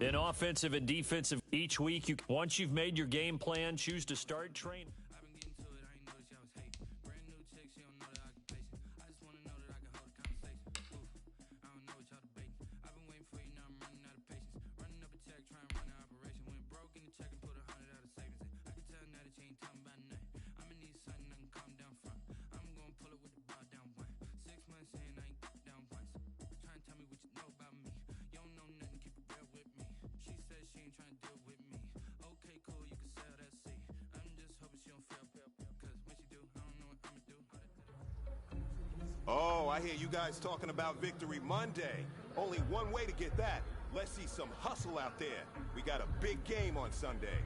In offensive and defensive, each week, once you've made your game plan, choose to start training. Oh, I hear you guys talking about Victory Monday. Only one way to get that. Let's see some hustle out there. We got a big game on Sunday.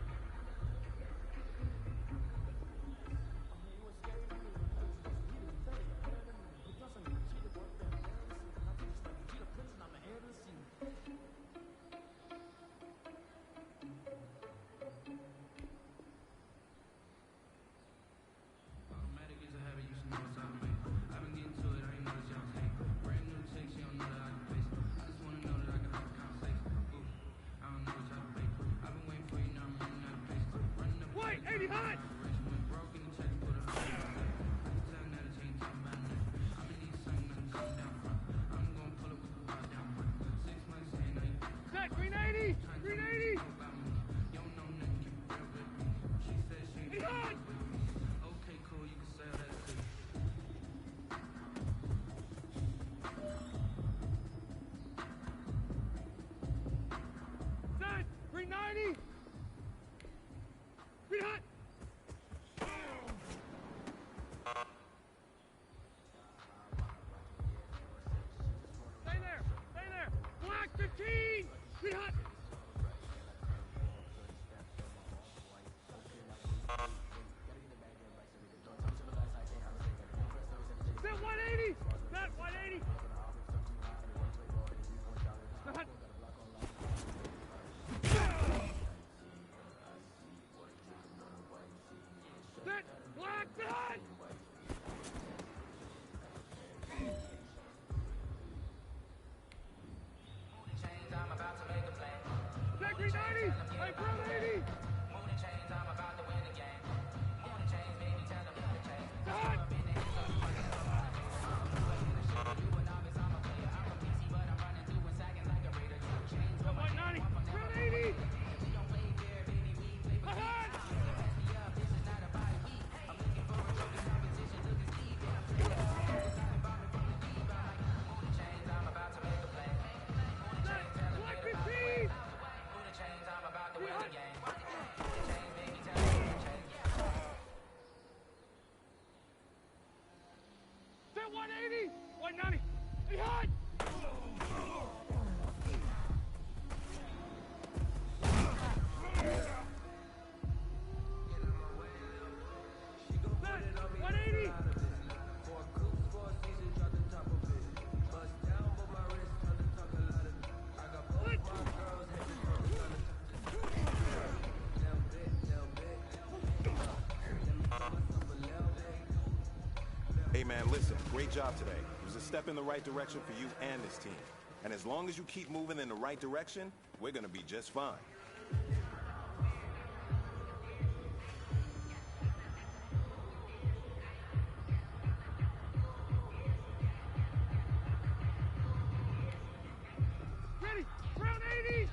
Hey man, listen, great job today. It was a step in the right direction for you and this team. And as long as you keep moving in the right direction, we're gonna be just fine. Ready, round 80!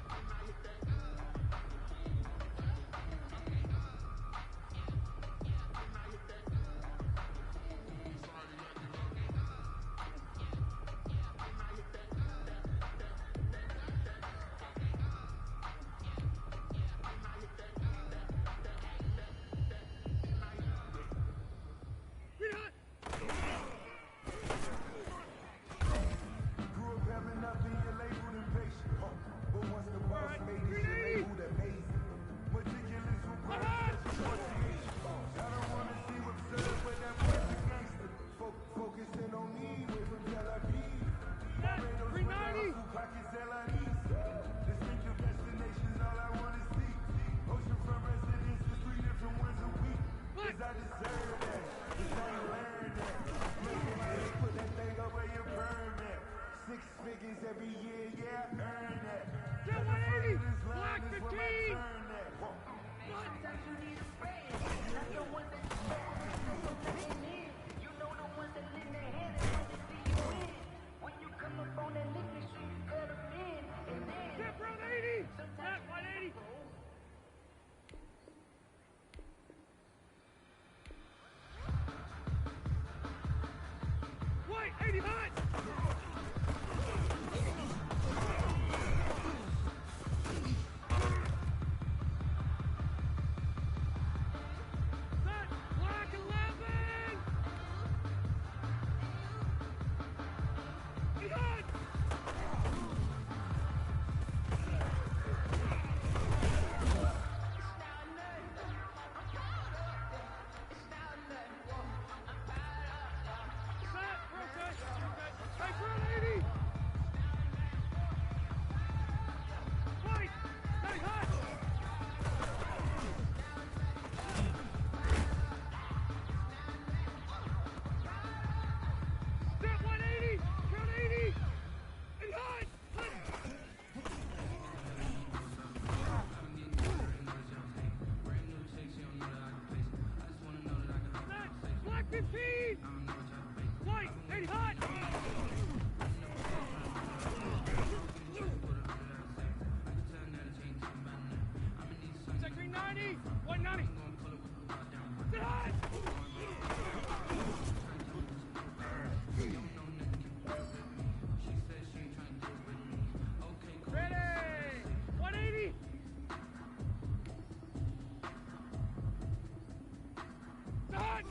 Every year, yeah, earn that. 180! 80 hot! Set! Black 11! He's hot! White, 80 hot! Check 390, 190. Sit hot! Ready! 180! Sit hot!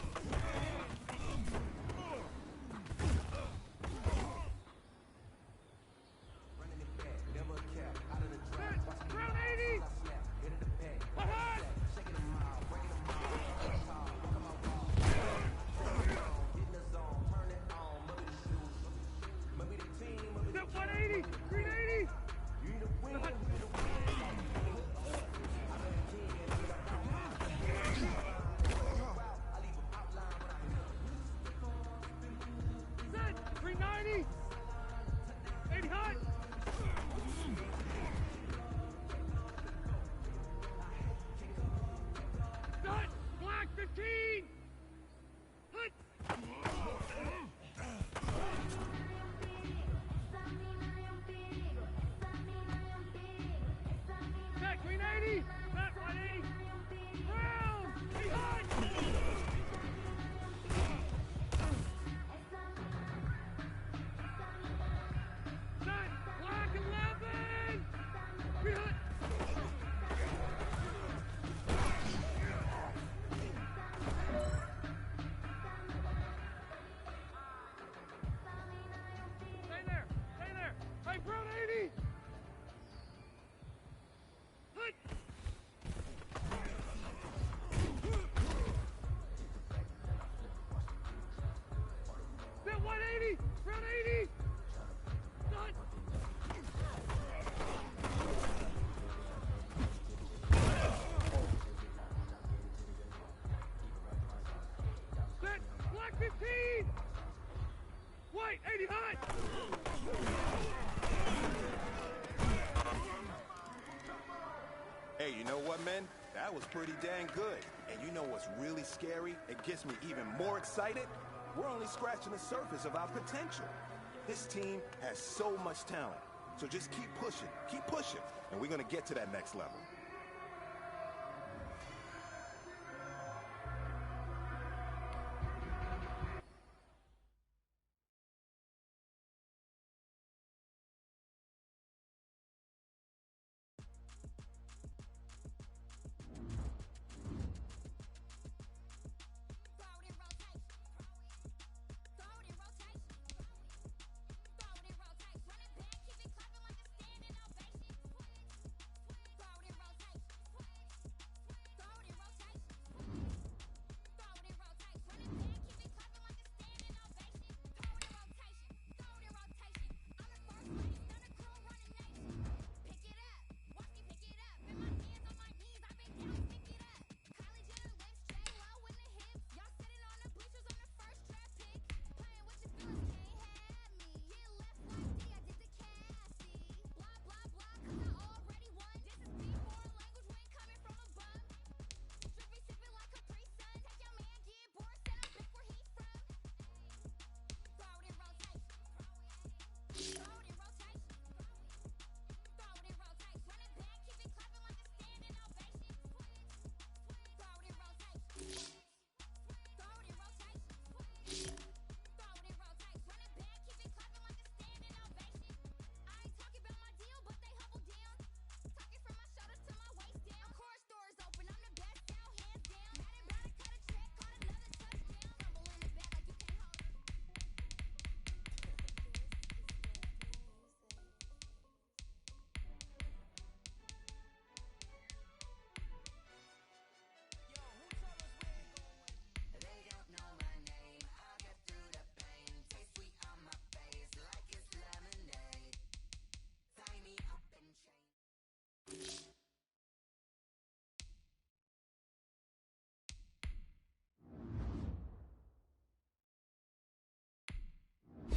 White, 80 hot! Hey, you know what, men? That was pretty dang good. And you know what's really scary? It gets me even more excited? We're only scratching the surface of our potential. This team has so much talent. So just keep pushing, and we're gonna get to that next level.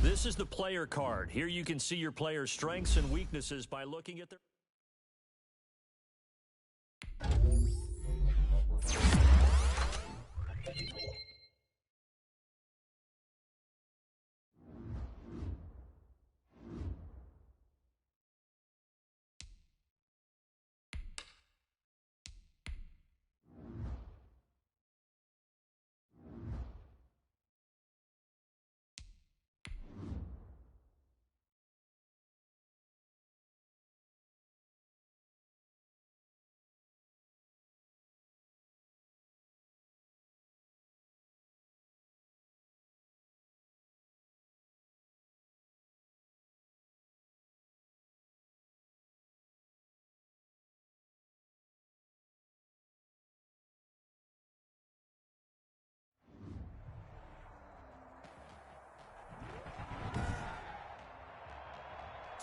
This is the player card. Here you can see your player's strengths and weaknesses by looking at their...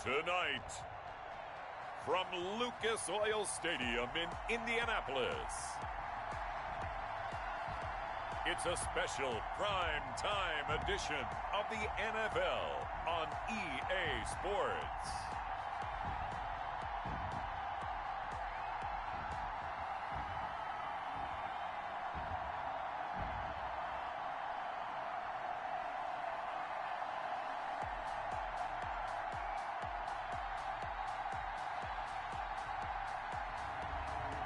Tonight, from Lucas Oil Stadium in Indianapolis, it's a special prime time edition of the NFL on EA Sports.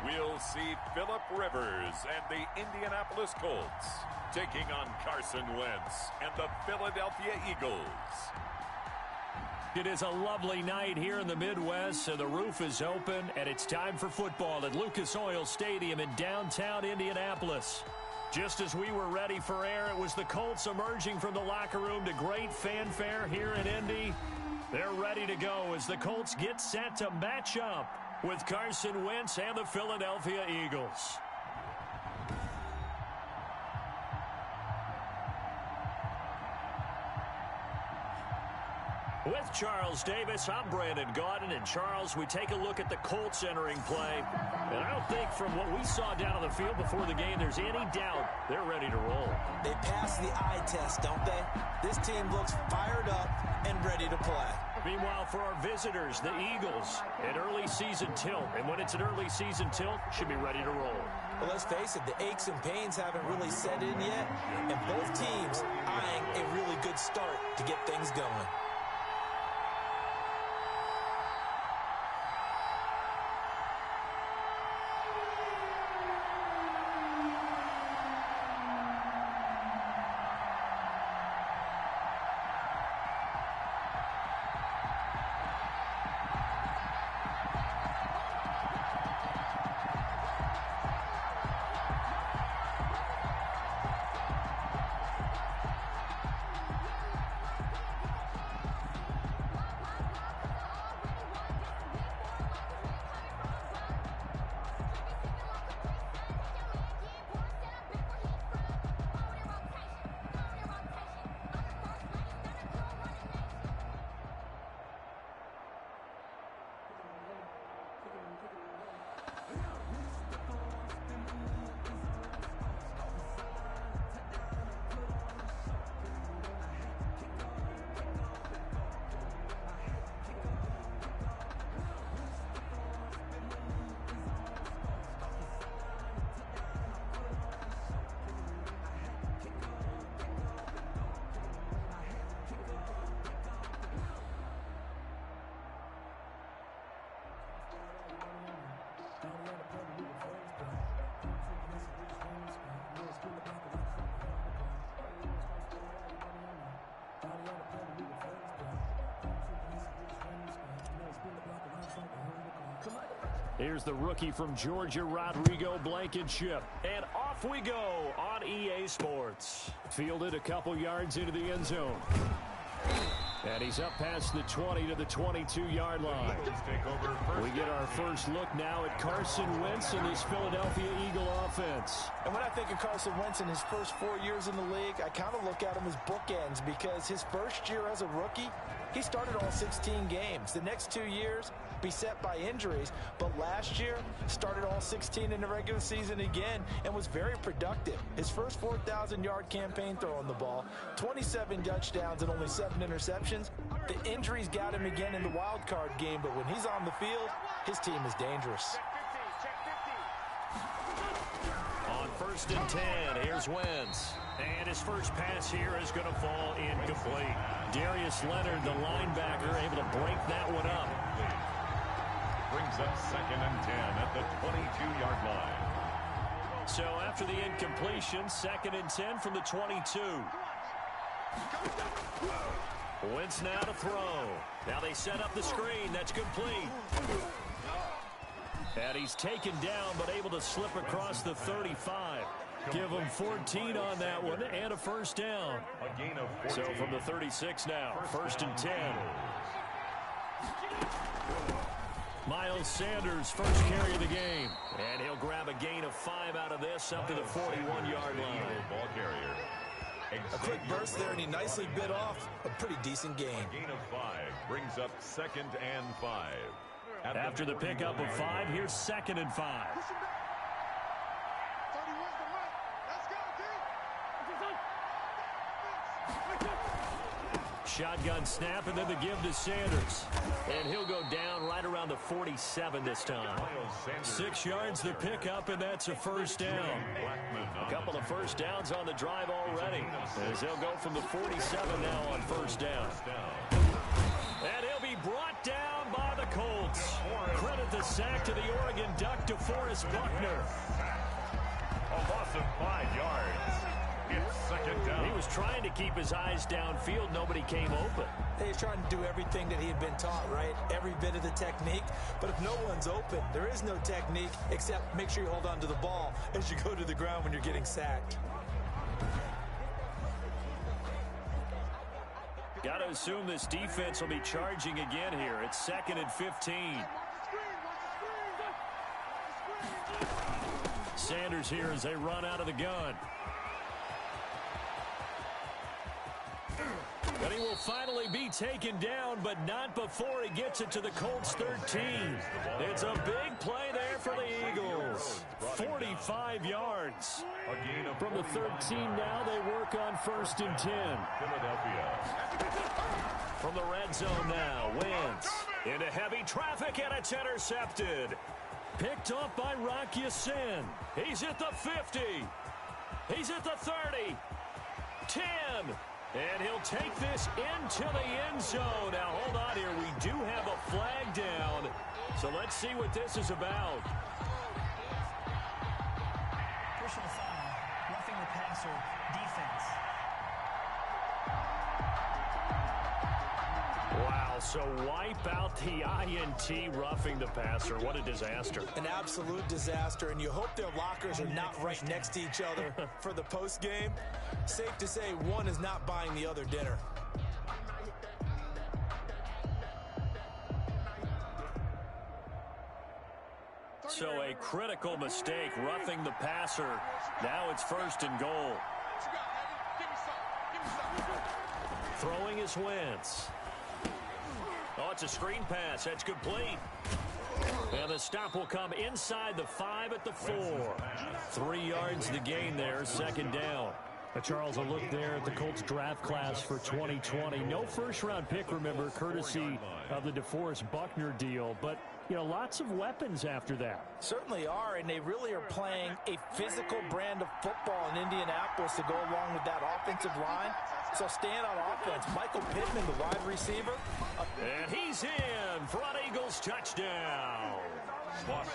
We'll see Phillip Rivers and the Indianapolis Colts taking on Carson Wentz and the Philadelphia Eagles. It is a lovely night here in the Midwest, so the roof is open, and it's time for football at Lucas Oil Stadium in downtown Indianapolis. Just as we were ready for air, it was the Colts emerging from the locker room to great fanfare here in Indy. They're ready to go as the Colts get set to match up with Carson Wentz and the Philadelphia Eagles. With Charles Davis, I'm Brandon Gaudin. And Charles, we take a look at the Colts entering play. And I don't think from what we saw down on the field before the game, there's any doubt they're ready to roll. They pass the eye test, don't they? This team looks fired up and ready to play. Meanwhile, for our visitors, the Eagles, an early season tilt. And when it's an early season tilt, should be ready to roll. Well, let's face it, the aches and pains haven't really set in yet. And both teams eyeing a really good start to get things going. Here's the rookie from Georgia, Rodrigo Blankenship. And off we go on EA Sports. Fielded a couple yards into the end zone. And he's up past the 20 to the 22-yard line. We get our first look now at Carson Wentz and this Philadelphia Eagle offense. And when I think of Carson Wentz in his first 4 years in the league, I kind of look at him as bookends because his first year as a rookie, he started all 16 games. The next 2 years, beset by injuries, but last year started all 16 in the regular season again and was very productive. His first 4,000-yard campaign throwing the ball, 27 touchdowns and only 7 interceptions. The injuries got him again in the wild card game, but when he's on the field, his team is dangerous. On 1st and 10, here's Wentz. And his first pass here is going to fall incomplete. Darius Leonard, the linebacker, able to break that one up. Brings up 2nd and 10 at the 22-yard line. So after the incompletion, 2nd and 10 from the 22. Wentz now to throw. Now they set up the screen. That's complete. And he's taken down, but able to slip across the 35. Give him 14 on that one and a first down. So from the 36 now, 1st and 10. Miles Sanders, first carry of the game. And he'll grab a gain of 5 out of this up to the 41-yard line. Ball carrier. A quick burst there, and he nicely bit off a pretty decent gain. Gain of 5 brings up 2nd and 5. After the pickup of 5, here's 2nd and 5. Shotgun snap, and then the give to Sanders. And he'll go down right around the 47 this time. 6 yards the pickup, and that's a first down. A couple of first downs on the drive already, as they'll go from the 47 now on first down. And he'll be brought down by the Colts. Credit the sack to the Oregon Duck, DeForest Buckner. A loss of 5 yards. It's 2nd down. He was trying to keep his eyes downfield. Nobody came open. He's trying to do everything that he had been taught, right? Every bit of the technique. But if no one's open, there is no technique except make sure you hold on to the ball as you go to the ground when you're getting sacked. Got to assume this defense will be charging again here. It's 2nd and 15. Sanders here as they run out of the gun. But he will finally be taken down, but not before he gets it to the Colts 13. It's a big play there for the Eagles. 45 yards. From the 13 now, they work on 1st and 10. Philadelphia. From the red zone now, Wentz into heavy traffic, and it's intercepted. Picked up by Rock Ya-Sin. He's at the 50. He's at the 30. 10. And he'll take this into the end zone. Now, hold on here. We do have a flag down. So let's see what this is about. Personal foul, roughing the passer, defense. Wow, so wipe out the INT, roughing the passer. What a disaster. An absolute disaster, and you hope their lockers are not right next to each other for the post game. Safe to say one is not buying the other dinner. So a critical mistake, roughing the passer. Now it's 1st and goal. Throwing is Wentz. Oh, it's a screen pass. That's complete. And the stop will come inside the 5 at the 4. 3 yards the gain there, 2nd down. Charles, a look there at the Colts draft class for 2020. No first-round pick, remember, courtesy of the DeForest Buckner deal. But, you know, lots of weapons after that. Certainly are, and they really are playing a physical brand of football in Indianapolis to go along with that offensive line. So standout offense, Michael Pittman, the wide receiver. And he's in. Front Eagles touchdown.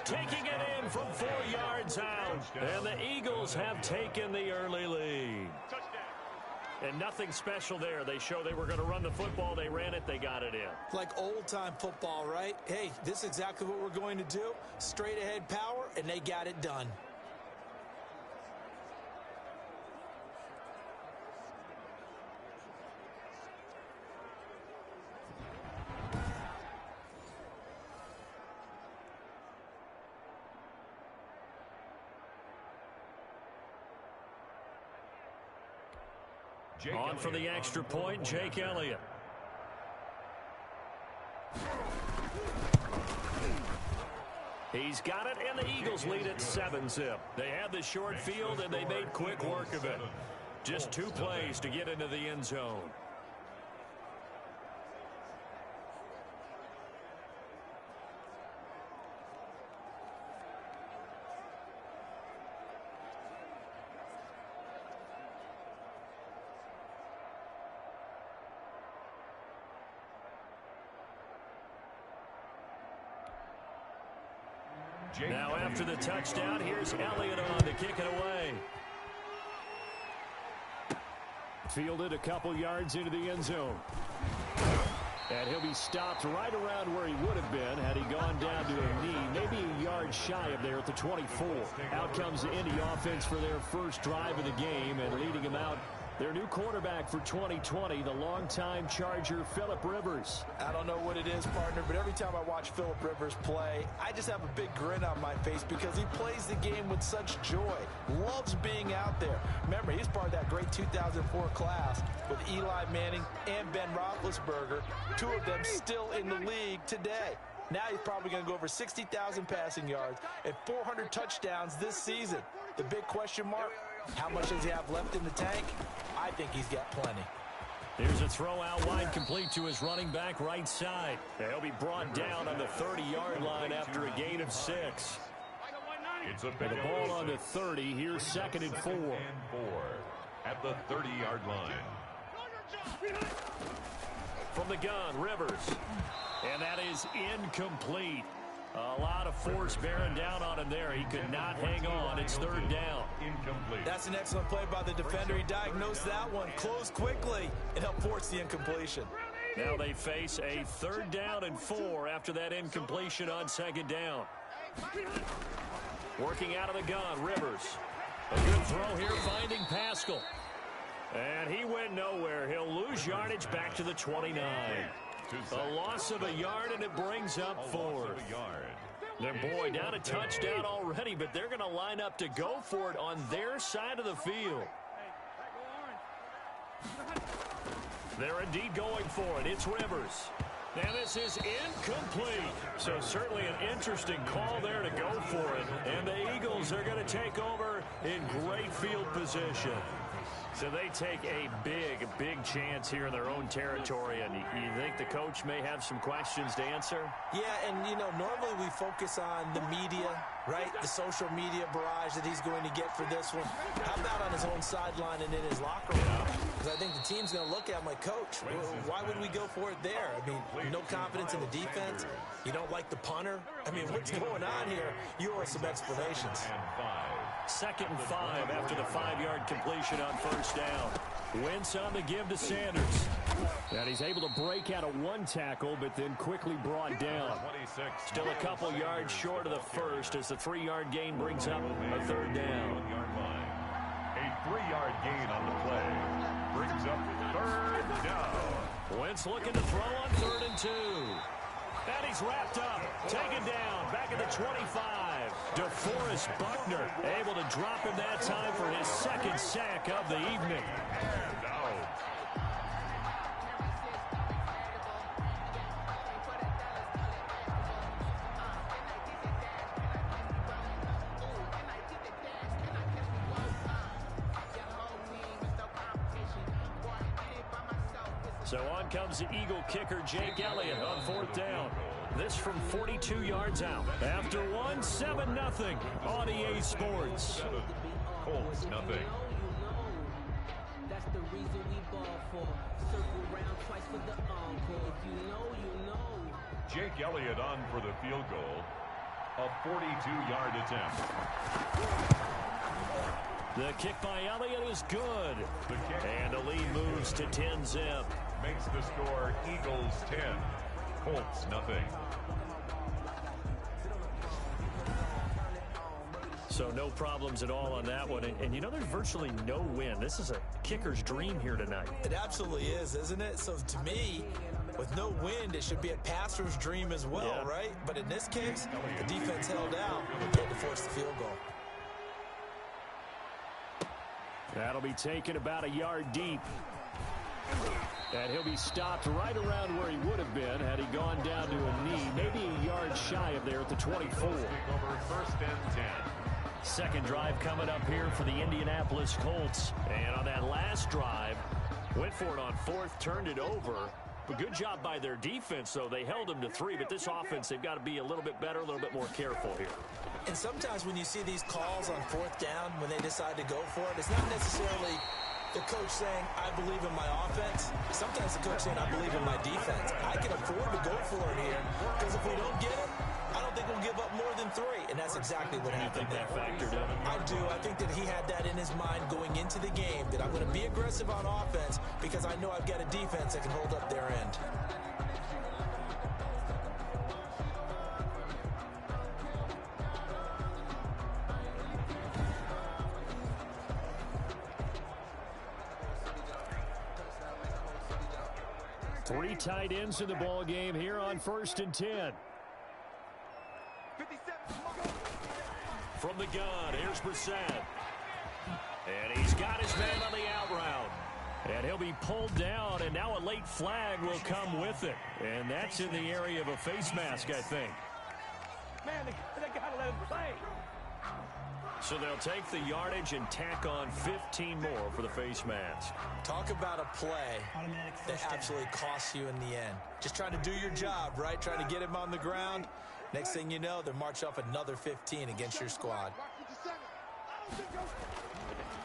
Taking it in from 4 yards out. And the Eagles have taken the early lead. And nothing special there. They show they were going to run the football. They ran it. They got it in. Like old-time football, right? Hey, this is exactly what we're going to do. Straight-ahead power, and they got it done. On for the extra point, Jake Elliott. He's got it, and the Eagles lead at 7-zip. They had the short field, and they made quick work of it. Just 2 plays to get into the end zone. Now after the touchdown, here's Elliott on to kick it away. Fielded a couple yards into the end zone. And he'll be stopped right around where he would have been had he gone down to a knee, maybe a yard shy of there at the 24. Out comes the Indy offense for their first drive of the game, and leading him out, their new quarterback for 2020, the longtime Charger, Phillip Rivers. I don't know what it is, partner, but every time I watch Phillip Rivers play, I just have a big grin on my face because he plays the game with such joy, loves being out there. Remember, he's part of that great 2004 class with Eli Manning and Ben Roethlisberger, 2 of them still in the league today. Now he's probably going to go over 60,000 passing yards and 400 touchdowns this season. The big question mark, how much does he have left in the tank? I think he's got plenty. Here's a throw out wide, complete to his running back right side. He'll be brought down on the 30-yard line after a gain of 6. It's a And the ball on the 30. Here's 2nd and 4. At the 30-yard line. From the gun, Rivers. And that is incomplete. A lot of force bearing down on him there. He could not hang on. It's 3rd down. Incomplete. That's an excellent play by the defender. He diagnosed that one, closed quickly, and helped force the incompletion. Now they face a 3rd down and 4 after that incompletion on 2nd down. Working out of the gun, Rivers. A good throw here, finding Pascal. And he went nowhere. He'll lose yardage back to the 29. A loss of a yard, and it brings up 4th. Their boy down a touchdown already, but they're going to line up to go for it on their side of the field. They're indeed going for it. It's Rivers. Now this is incomplete. So certainly an interesting call there to go for it. And the Eagles are going to take over in great field position. So they take a big chance here in their own territory. And you think the coach may have some questions to answer? Yeah, and, you know, normally we focus on the media, right? The social media barrage that he's going to get for this one. How about on his own sideline and in his locker room? Because I think the team's going to look at him like, Coach, why would we go for it there? I mean, no confidence in the defense. You don't like the punter? I mean, what's going on here? You owe us some explanations. 2nd and 5 after the 5-yard completion on 1st down. Wentz on the give to Sanders. And he's able to break out of 1 tackle, but then quickly brought down. Still a couple yards short of the 1st as the 3-yard gain brings up a 3rd down. A 3-yard gain on the play brings up 3rd down. Wentz looking to throw on 3rd and 2. And he's wrapped up, taken down, back at the 25. DeForest Buckner able to drop him that time for his 2nd sack of the evening. So on comes the Eagle kicker, Jake Elliott, on 4th down. This from 42 yards out. After 1, 7-0 on EA Sports. Colts nothing. That's the reason we ball for. Circle round twice for the encore. If you know, you know. Jake Elliott on for the field goal. A 42-yard attempt. The kick by Elliott is good. And the lead moves to 10-zip. Makes the score Eagles 10, Colts nothing. So no problems at all on that one. And you know, there's virtually no wind. This is a kicker's dream here tonight. It absolutely is, isn't it? So to me, with no wind, it should be a passer's dream as well, right? But in this case, the defense held out and had to force the field goal. That'll be taken about a yard deep. And he'll be stopped right around where he would have been had he gone down to a knee, maybe a yard shy of there at the 24. Over 1st and 10. Second drive coming up here for the Indianapolis Colts. And on that last drive, went for it on 4th, turned it over. But good job by their defense, though. They held them to 3, but this offense, they've got to be a little bit better, a little bit more careful here. And sometimes when you see these calls on 4th down, when they decide to go for it, it's not necessarily the coach saying, I believe in my offense. Sometimes the coach saying, I believe in my defense. I can afford to go for it here, because if we don't get it, I don't think we'll give up more than 3. And that's exactly what happened there. You think that factored in? I do. I think that he had that in his mind going into the game, that I'm going to be aggressive on offense because I know I've got a defense that can hold up their end. Three tight ends in the ball game here on 1st and 10. From the gun, here's Brissett. And he's got his man on the out route. And he'll be pulled down, and now a late flag will come with it. And that's in the area of a face mask, I think. Man, they got to let him play. So they'll take the yardage and tack on 15 more for the face mask. Talk about a play that absolutely costs you in the end. Just trying to do your job, right? Trying to get him on the ground. Next thing you know, they're march off another 15 against your squad.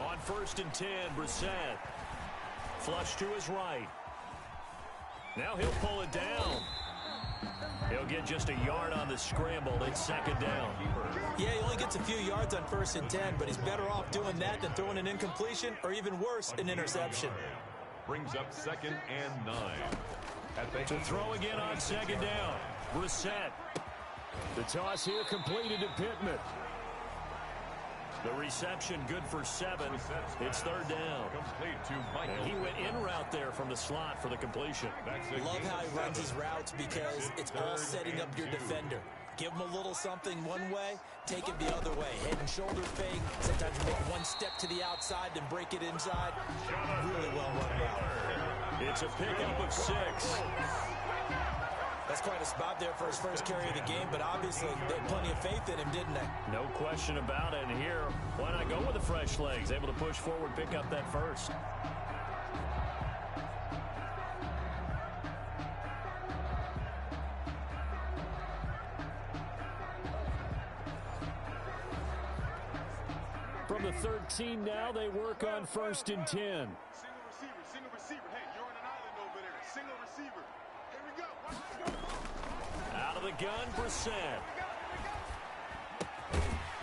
On 1st and 10, Brissett. Flush to his right. Now he'll pull it down. He'll get just a yard on the scramble. It's 2nd down. Yeah, he only gets a few yards on 1st and 10, but he's better off doing that than throwing an incompletion or even worse, an interception. Brings up 2nd and 9. To throw again on 2nd down. Brissett. The toss here completed to Pittman. The reception good for 7. It's 3rd down. Complete to Michael. And he went in route there from the slot for the completion. Love how he runs his routes because it's all setting up your defender. Give him a little something one way, take it the other way. Head and shoulder fake. Sometimes you make one step to the outside, then break it inside. Really well run route. It's a pickup of 6. That's quite a spot there for his first carry of the game, but obviously they had plenty of faith in him, didn't they? No question about it. And here, why not go with the fresh legs? Able to push forward, pick up that first. From the 13 now, they work on 1st and 10. Single receiver. Hey, you're on an island over there. Single receiver. Here we go. Out of the gun, Brissett.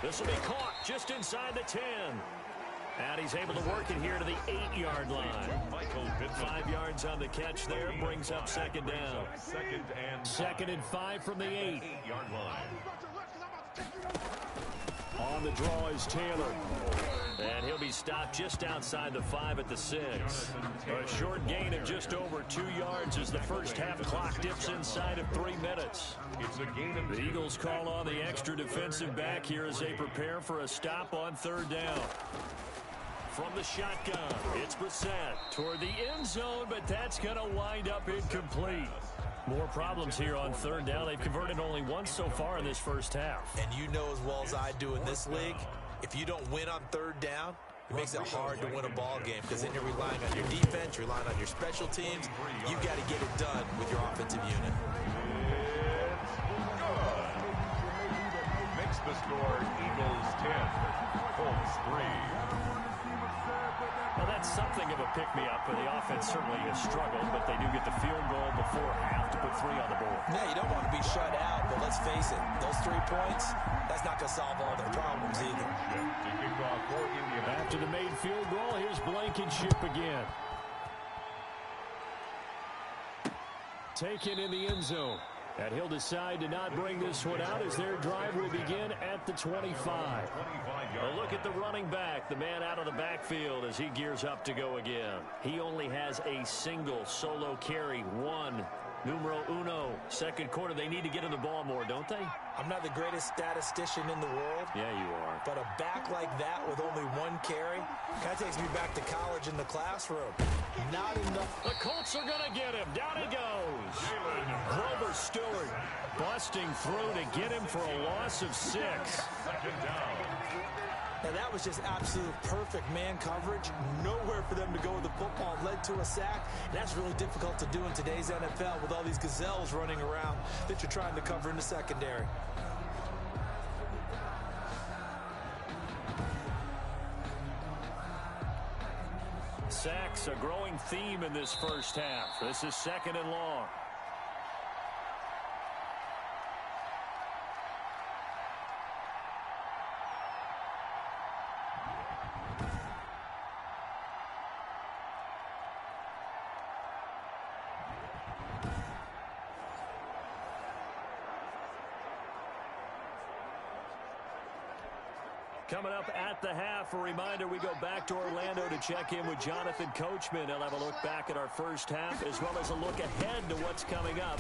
This will be caught just inside the 10. And he's able to work it here to the 8-yard line. 5 yards on the catch there, brings up 2nd down. 2nd and 5 from the 8. 8-yard line. On the draw is Taylor. And he'll be stopped just outside the 5 at the 6. A short gain of just over 2 yards as the first half clock dips inside of 3 minutes. It's a gain of The Eagles call on the extra defensive back here as they prepare for a stop on 3rd down. From the shotgun, it's Brissett toward the end zone, but that's going to wind up incomplete. More problems here on 3rd down. They've converted only once so far in this first half. And you know as well as I do in this league, if you don't win on 3rd down, it makes it hard to win a ball game because then you're relying on your defense, you're relying on your special teams. You've got to get it done with your offensive unit. makes the score Eagles 10, Colts 3. Well, that's something of a pick-me-up, but the offense certainly has struggled, but they do get the field goal before half to put 3 on the board. Yeah, you don't want to be shut out, but let's face it, those 3 points, that's not going to solve all their problems either. After the made field goal, here's Blankenship again. Taken in the end zone. And he'll decide to not bring this one out as their drive will begin at the 25. A look at the running back, the man out of the backfield as he gears up to go again. He only has a single solo carry, numero uno. Second quarter, they need to get in the ball more, don't they? I'm not the greatest statistician in the world. Yeah, you are. But a back like that with only one carry kind of takes me back to college in the classroom. Not enough. The Colts are going to get him. Down he goes. Grover Stewart busting through to get him for a loss of 6. Second down. Now that was just absolute perfect man coverage. Nowhere for them to go with the football. Led to a sack. And that's really difficult to do in today's NFL with all these gazelles running around that you're trying to cover in the secondary. Sacks, a growing theme in this first half. This is 2nd and long. Coming up at the half, a reminder, we go back to Orlando to check in with Jonathan Coachman. He'll have a look back at our first half as well as a look ahead to what's coming up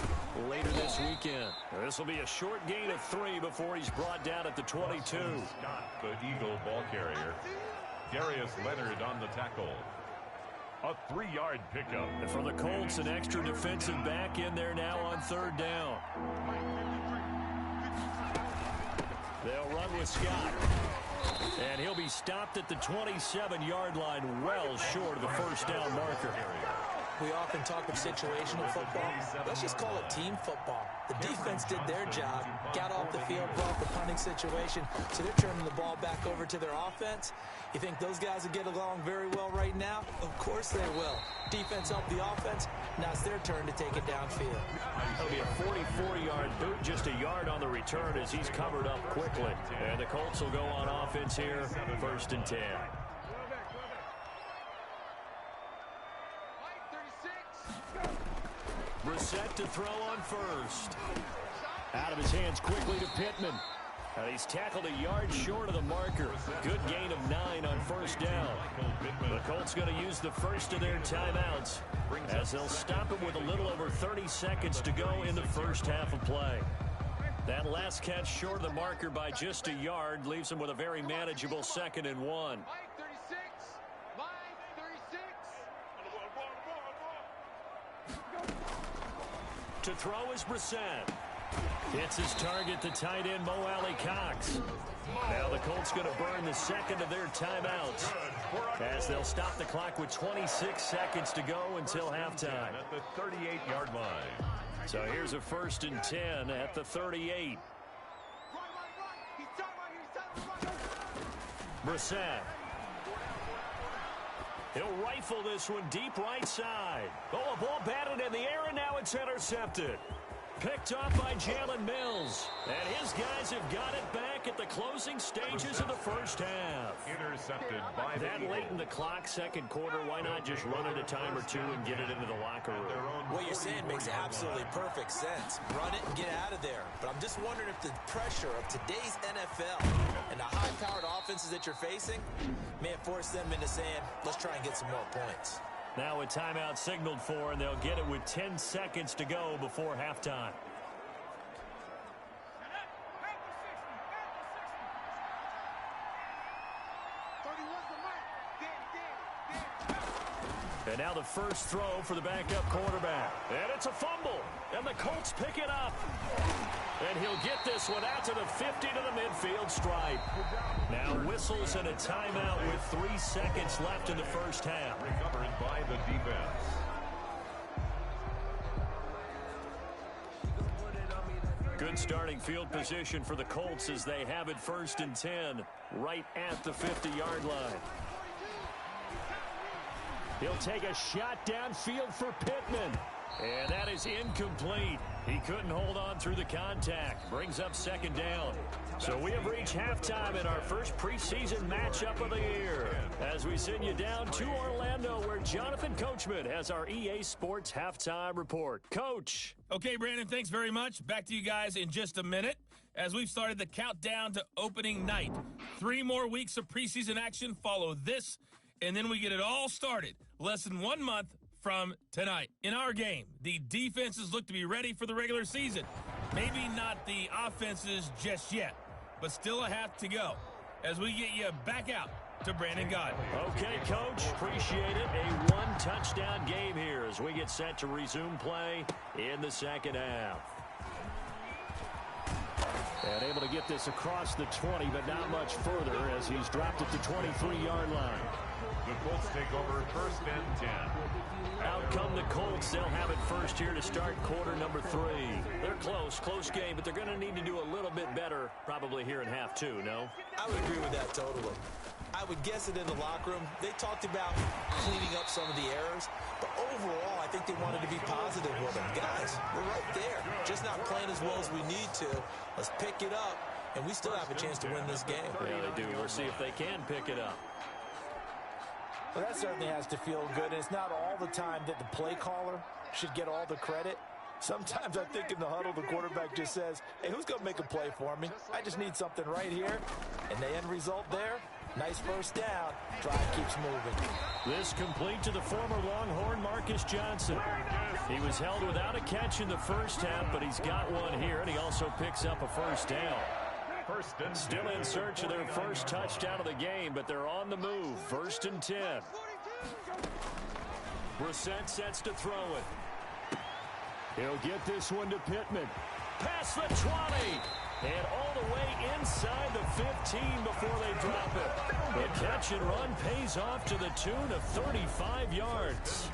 later this weekend. This will be a short gain of 3 before he's brought down at the 22. Scott, the Eagle ball carrier. Darius Leonard on the tackle. A 3-yard pickup. And for the Colts, an extra defensive back in there now on 3rd down. They'll run with Scott. And he'll be stopped at the 27-yard line, well short of the first down marker. We often talk of situational football. Let's just call it team football. The defense did their job, got off the field, brought the punting situation, so they're turning the ball back over to their offense. You think those guys will get along very well right now? Of course they will. Defense helped the offense. Now it's their turn to take it downfield. That'll be a 44-yard boot, just a yard on the return as he's covered up quickly. And the Colts will go on offense here, 1st and 10. Brissett to throw on first. Out of his hands quickly to Pittman. And he's tackled a yard short of the marker. Good gain of 9 on first down. The Colts going to use the first of their timeouts as they'll stop it with a little over 30 seconds to go in the first half of play. That last catch short of the marker by just a yard leaves them with a very manageable 2nd and 1. To throw is Brissett. Hits his target, the tight end, Mo Alley-Cox. Now the Colts going to burn the second of their timeouts as they'll stop the clock with 26 seconds to go until halftime. At the 38-yard line. So here's a 1st and 10 at the 38. Brissett. He'll rifle this one deep right side. Oh, a ball batted in the air, and now it's intercepted. Picked off by Jalen Mills. And his guys have got it back at the closing stages of the first half. Intercepted by that late in the clock, second quarter, why not just run it a time or two and get it into the locker room? What you're saying makes absolutely perfect sense. Run it and get out of there. But I'm just wondering if the pressure of today's NFL and the high-powered offenses that you're facing may have forced them into saying, let's try and get some more points. Now a timeout signaled for, and they'll get it with 10 seconds to go before halftime. And now the first throw for the backup quarterback. And it's a fumble. And the Colts pick it up. And he'll get this one out to the 50 to the midfield stripe. Now whistles and a timeout with 3 seconds left in the first half. Recovered by the defense. Good starting field position for the Colts as they have it 1st and 10 right at the 50-yard line. He'll take a shot downfield for Pittman. And that is incomplete. He couldn't hold on through the contact. Brings up second down. So we have reached halftime in our first preseason matchup of the year, as we send you down to Orlando, where Jonathan Coachman has our EA Sports halftime report. Coach. Okay, Brandon, thanks very much. Back to you guys in just a minute as we've started the countdown to opening night. 3 more weeks of preseason action follow this, and then we get it all started less than 1 month from tonight. In our game, the defenses look to be ready for the regular season. Maybe not the offenses just yet, but still a half to go as we get you back out to Brandon Godden. Okay, Coach, appreciate it. A 1-touchdown game here as we get set to resume play in the second half. And able to get this across the 20, but not much further as he's dropped at the 23-yard line. The Colts take over first and 10. Out come the Colts. They'll have it first here to start quarter number 3. They're close game, but they're going to need to do a little bit better probably here in half 2, no? I would agree with that totally. I would guess it in the locker room. They talked about cleaning up some of the errors, but overall, I think they wanted to be positive with them. Guys, we're right there. Just not playing as well as we need to. Let's pick it up, and we still have a chance to win this game. Yeah, they do. We'll see if they can pick it up. Well, that certainly has to feel good, and it's not all the time that the play caller should get all the credit. Sometimes I think in the huddle, the quarterback just says, hey, who's going to make a play for me? I just need something right here. And the end result there, nice first down. Drive keeps moving. This complete to the former Longhorn Marcus Johnson. He was held without a catch in the first half, but he's got one here, and he also picks up a first down. Still in search of their first touchdown of the game, but they're on the move. First and 10. Brissett sets to throw it. He'll get this one to Pittman. Past the 20. And all the way inside the 15 before they drop it. The catch and run pays off to the tune of 35 yards.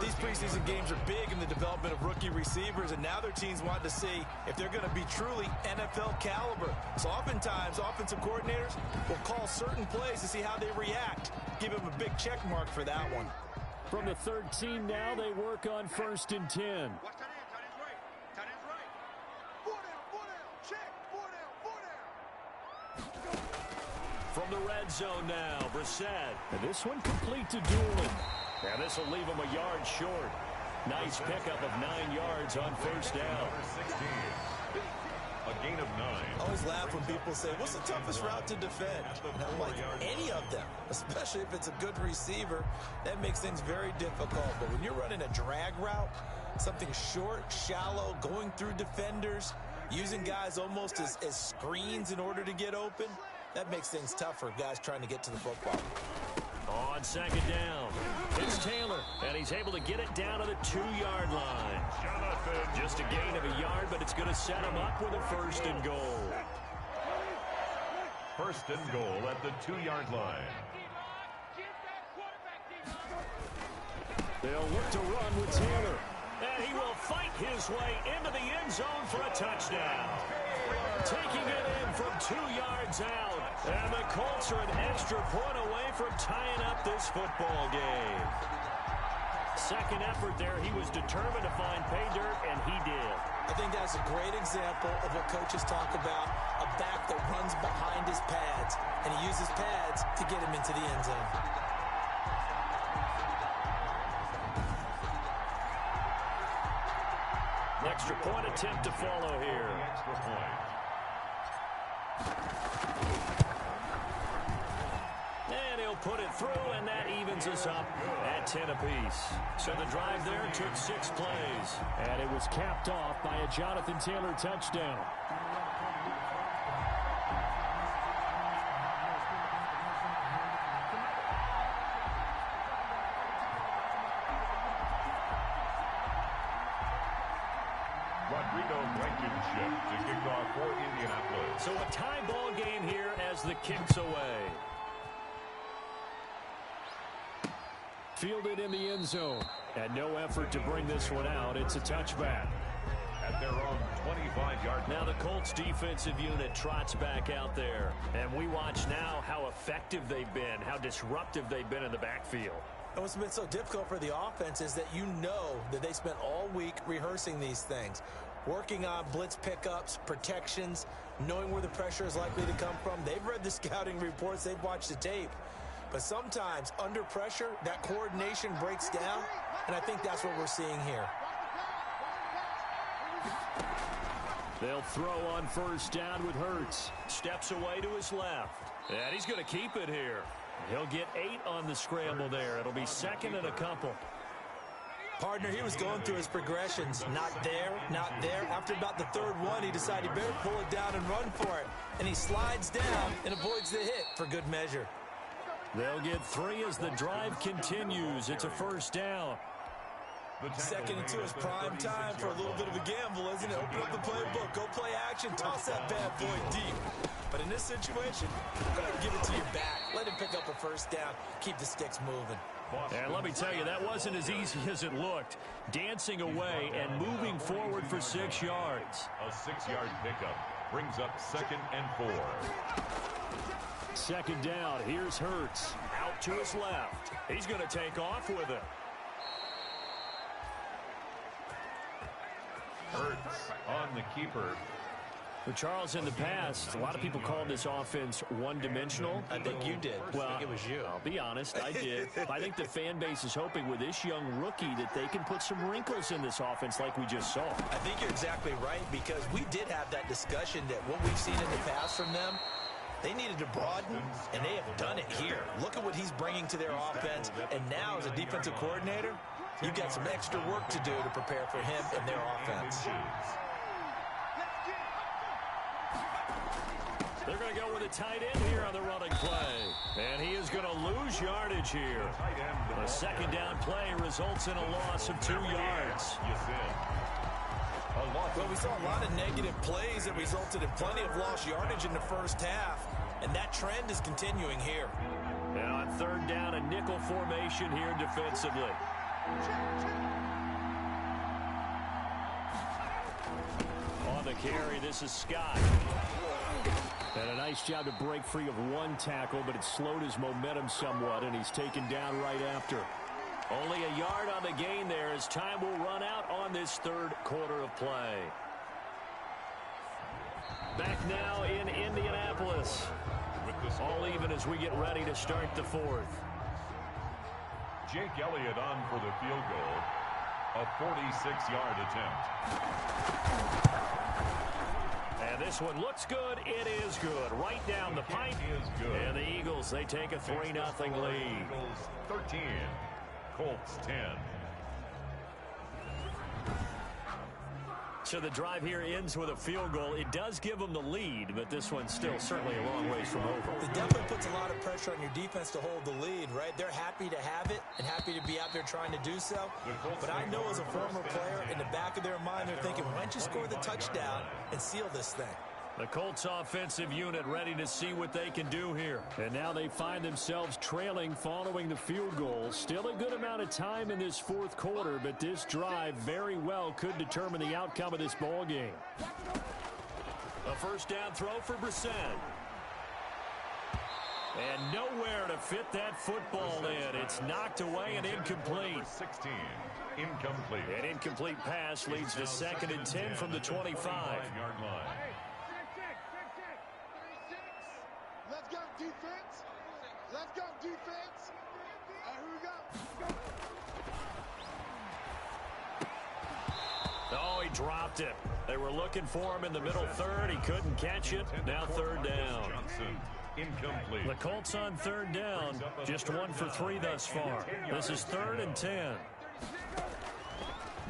These preseason games are big in the development of rookie receivers, and now their teams want to see if they're going to be truly NFL caliber. So oftentimes, offensive coordinators will call certain plays to see how they react. Give them a big check mark for that one. From the 13 now, they work on first and 10. From the red zone now, Brissett. And this one complete to Doolin. And this will leave him a yard short. Nice pickup of 9 yards on first down. A gain of 9. I always laugh when people say, what's the toughest route to defend? And I'm like, any of them, especially if it's a good receiver. That makes things very difficult. But when you're running a drag route, something short, shallow, going through defenders, using guys almost as screens in order to get open, that makes things tough for guys trying to get to the football. On second down, it's Taylor, and he's able to get it down to the 2-yard line. Just a gain of a yard, but it's going to set him up with a first and goal. First and goal at the 2-yard line. They'll look to run with Taylor. And he will fight his way into the end zone for a touchdown. Taking it in from 2 yards out. And the Colts are an extra point away from tying up this football game. Second effort there, he was determined to find pay dirt, and he did. I think that's a great example of what coaches talk about, a back that runs behind his pads, and he uses pads to get him into the end zone. Extra point attempt to follow here. Extra point. And he'll put it through, and that evens us up at 10 apiece. So the drive there took 6 plays. And it was capped off by a Jonathan Taylor touchdown. To kick off for Indianapolis. So a tie ball game here as the kick's away. Fielded in the end zone. And no effort to bring this one out. It's a touchback. At their own 25-yard. Now the Colts defensive unit trots back out there. And we watch now how effective they've been, how disruptive they've been in the backfield. And what's been so difficult for the offense is that you know that they spent all week rehearsing these things, working on blitz pickups, protections, knowing where the pressure is likely to come from. They've read the scouting reports. They've watched the tape. But sometimes, under pressure, that coordination breaks down, and I think that's what we're seeing here. They'll throw on first down with Hurts. Steps away to his left. And he's going to keep it here. He'll get 8 on the scramble there. It'll be second and a couple. Partner, he was going through his progressions. Not there, not there. After about the third one, he decided he better pull it down and run for it. And he slides down and avoids the hit for good measure. They'll get 3 as the drive continues. It's a first down. Second and 2 is prime time for a little bit of a gamble, isn't it? Open up the playbook, go play action, toss that bad boy deep. But in this situation, go ahead and give it to your back. Let him pick up a first down. Keep the sticks moving. And let me tell you, that wasn't as easy as it looked. Dancing away and moving forward for 6 yards. A 6-yard pickup brings up 2nd and 4. Second down, here's Hurts. Out to his left. He's going to take off with it. Hurts on the keeper. Well, Charles, in the past, a lot of people called this offense one-dimensional. I think you did. Well, I think it was you. I'll be honest, I did. I think the fan base is hoping with this young rookie that they can put some wrinkles in this offense like we just saw. I think you're exactly right, because we did have that discussion that what we've seen in the past from them, they needed to broaden, and they have done it here. Look at what he's bringing to their offense, and now as a defensive coordinator, you've got some extra work to do to prepare for him and their offense. They're going to go with a tight end here on the running play. And he is going to lose yardage here. A second down play results in a loss of 2 yards. Well, we saw a lot of negative plays that resulted in plenty of lost yardage in the first half. And that trend is continuing here. And on third down, a nickel formation here defensively. On the carry, this is Scott. And a nice job to break free of one tackle, but it slowed his momentum somewhat, and he's taken down right after. Only a yard on the gain there as time will run out on this third quarter of play. Back now in Indianapolis. All even as we get ready to start the fourth. Jake Elliott on for the field goal. A 46-yard attempt. And this one looks good. It is good. Right down the pipe. And the Eagles, they take a 3-0 lead. Eagles 13, Colts 10. So the drive here ends with a field goal. It does give them the lead, but this one's still certainly a long ways from over. It definitely puts a lot of pressure on your defense to hold the lead, right? They're happy to have it and happy to be out there trying to do so. But I know as a former player, in the back of their mind, they're thinking, why don't you score the touchdown and seal this thing? The Colts offensive unit ready to see what they can do here. And now they find themselves trailing following the field goal. Still a good amount of time in this fourth quarter, but this drive very well could determine the outcome of this ball game. A first down throw for Brissett. And nowhere to fit that football in. It's knocked away and incomplete. 16, incomplete. An incomplete pass leads to 2nd and 10 from the 25. 5-yard line. Let's go, defense. Let's go, defense. Here we go. Oh, he dropped it. They were looking for him in the middle third. He couldn't catch it. Now third down. Johnson, incomplete. The Colts on third down. Just 1 for 3 thus far. This is 3rd and 10.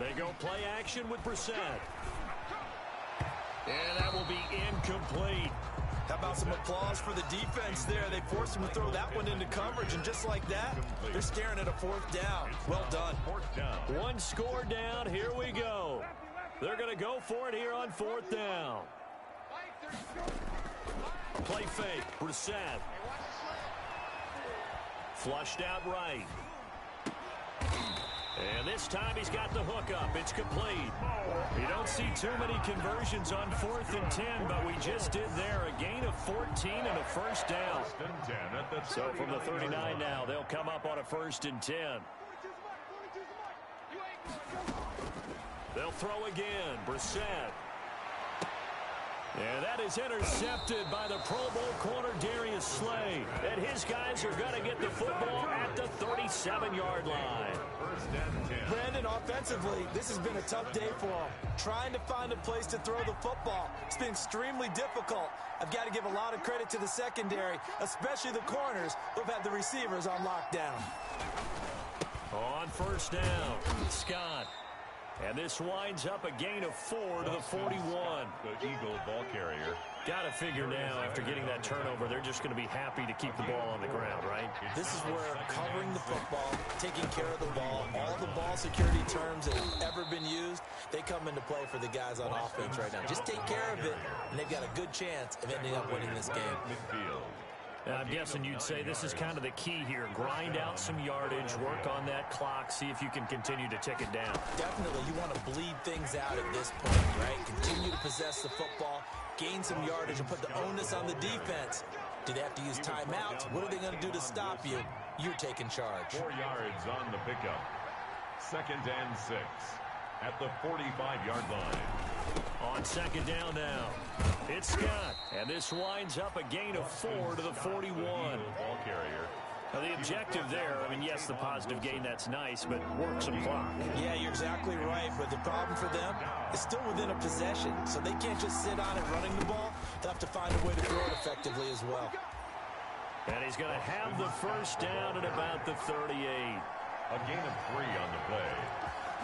They go play action with Brissett. And that will be incomplete. How about some applause for the defense there? They forced him to throw that one into coverage, and just like that, they're staring at a 4th down. Well done. 4th down. 1 score down. Here we go. They're going to go for it here on 4th down. Play fake. Brissett. Flushed out right. And this time he's got the hook up. It's complete. You don't see too many conversions on 4th and 10, but we just did there. A gain of 14 and a first down. So from the 39 now, they'll come up on a 1st and 10. They'll throw again. Brissett. And that is intercepted by the Pro Bowl corner, Darius Slay. And his guys are going to get the football at the 37-yard line. Brandon, offensively, this has been a tough day for him. Trying to find a place to throw the football. It's been extremely difficult. I've got to give a lot of credit to the secondary, especially the corners who've had the receivers on lockdown. On 1st down, Scott. And this winds up a gain of 4 to the 41. The Eagle ball carrier. Got to figure now, after getting that turnover, they're just going to be happy to keep the ball on the ground, right? This is where covering the football, taking care of the ball, all the ball security terms that have ever been used, they come into play for the guys on offense right now. Just take care of it, and they've got a good chance of ending up winning this game. I'm guessing you'd say this is kind of the key here. Grind out some yardage, work on that clock, see if you can continue to tick it down. Definitely. You want to bleed things out at this point, right? Continue to possess the football, gain some yardage, and put the onus on the defense. Do they have to use timeouts? What are they going to do to stop you? You're taking charge. 4 yards on the pickup. 2nd and 6 at the 45-yard line. On 2nd down now, it's Scott. And this winds up a gain of 4 to the 41. Ball carrier. Now the objective there, I mean, yes, the positive gain, that's nice, but work some clock. Yeah, you're exactly right. But the problem for them is still within a possession. So they can't just sit on it running the ball. They'll have to find a way to throw it effectively as well. And he's going to have the 1st down at about the 38. A gain of 3 on the play.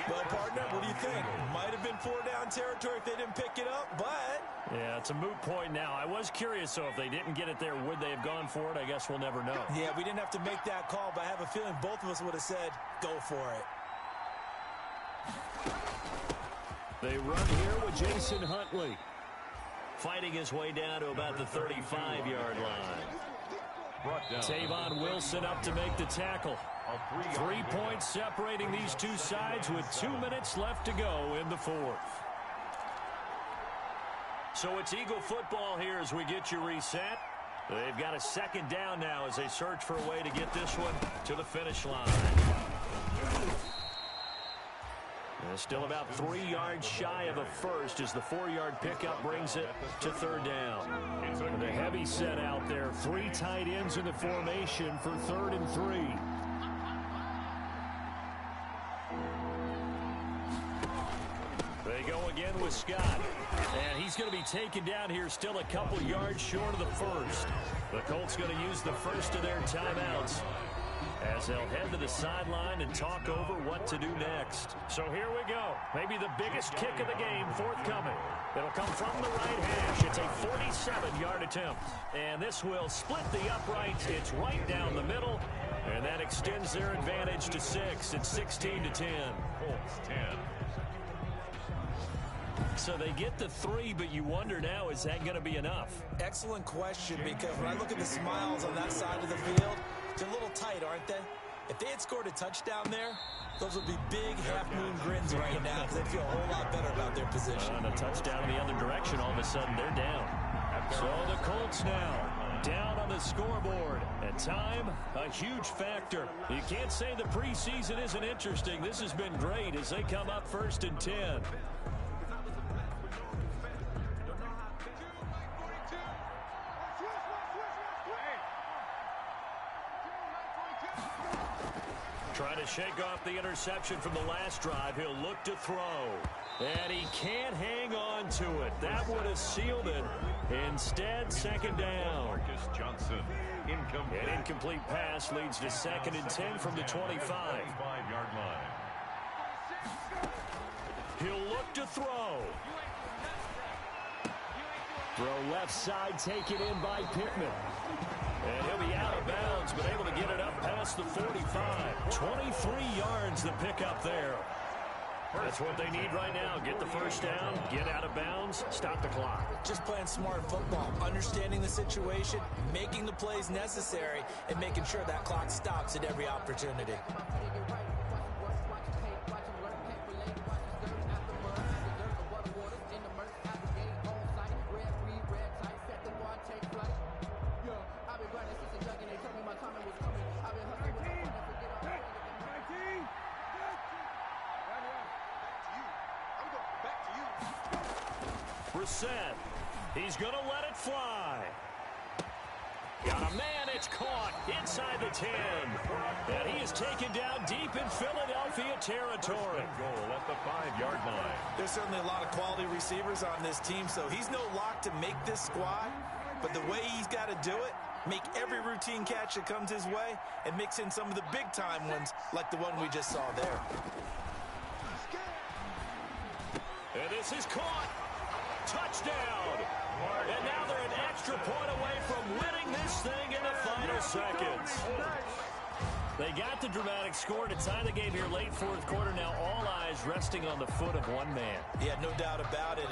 Well, partner, what do you think? Might have been 4-down territory if they didn't pick it up, but... Yeah, it's a moot point now. I was curious, so if they didn't get it there, would they have gone for it? I guess we'll never know. Yeah, we didn't have to make that call, but I have a feeling both of us would have said, go for it. They run here with Jason Huntley. Fighting his way down to about the 35-yard line. Tavon Wilson up to make the tackle. 3 points separating these two sides with 2 minutes left to go in the 4th. So it's Eagle football here as we get you reset. They've got a 2nd down now as they search for a way to get this one to the finish line. And still about 3 yards shy of a first as the 4-yard pickup brings it to 3rd down. And a heavy set out there. 3 tight ends in the formation for 3rd and 3. They go again with Scott. And he's going to be taken down here still a couple yards short of the first. The Colts going to use the first of their timeouts as they'll head to the sideline and talk over what to do next. So here we go. Maybe the biggest kick of the game forthcoming. It'll come from the right hash. It's a 47-yard attempt. And this will split the uprights. It's right down the middle. And that extends their advantage to 6. It's 16-10. Colts 10. So they get the 3, but you wonder now, is that going to be enough? Excellent question, because when I look at the smiles on that side of the field, they're a little tight, aren't they? If they had scored a touchdown there, those would be big half-moon grins right now because they feel a whole lot better about their position. And a touchdown in the other direction, all of a sudden they're down. So the Colts now down on the scoreboard. And time, a huge factor. You can't say the preseason isn't interesting. This has been great as they come up 1st and 10. Trying to shake off the interception from the last drive. He'll look to throw. And he can't hang on to it. That would have sealed it. Instead, 2nd down. Marcus Johnson, incomplete. An incomplete pass leads to 2nd and 10 from the 25. 25-yard line. He'll look to throw. Throw left side, taken in by Pittman. And he'll be out of bounds, but able to get it up past the 45. 23 yards the pickup there. That's what they need right now. Get the 1st down, get out of bounds, stop the clock. Just playing smart football, understanding the situation, making the plays necessary, and making sure that clock stops at every opportunity. Brissett. He's going to let it fly. Got a man, it's caught inside the 10. And he is taken down deep in Philadelphia territory. Goal at the 5-yard line. There's certainly a lot of quality receivers on this team, so he's no lock to make this squad. But the way he's got to do it, make every routine catch that comes his way, and mix in some of the big-time ones like the one we just saw there. And this is caught. Touchdown. And now they're an extra point away from winning this thing in the final seconds. They got the dramatic score to tie the game here late fourth quarter. Now all eyes resting on the foot of one man. Yeah, no doubt about it.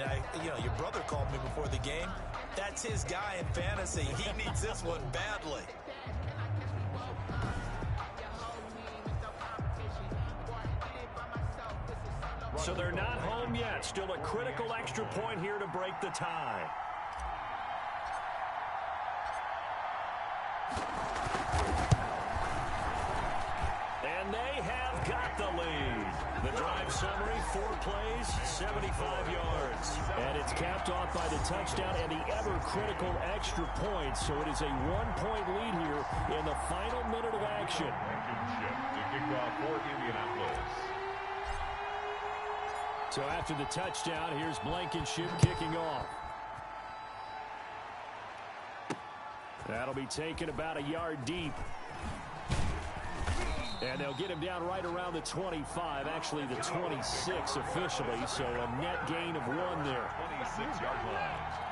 Your brother called me before the game. That's his guy in fantasy. He needs this one badly. So they're not home yet. Still a critical extra point here to break the tie. And they have got the lead. The drive summary, 4 plays, 75 yards. And it's capped off by the touchdown and the ever-critical extra point. So it is a 1-point lead here in the final minute of action. To kick off for Indianapolis. So after the touchdown, here's Blankenship kicking off. That'll be taken about a yard deep. And they'll get him down right around the 25, actually the 26 officially, so a net gain of 1 there. 26-yard line.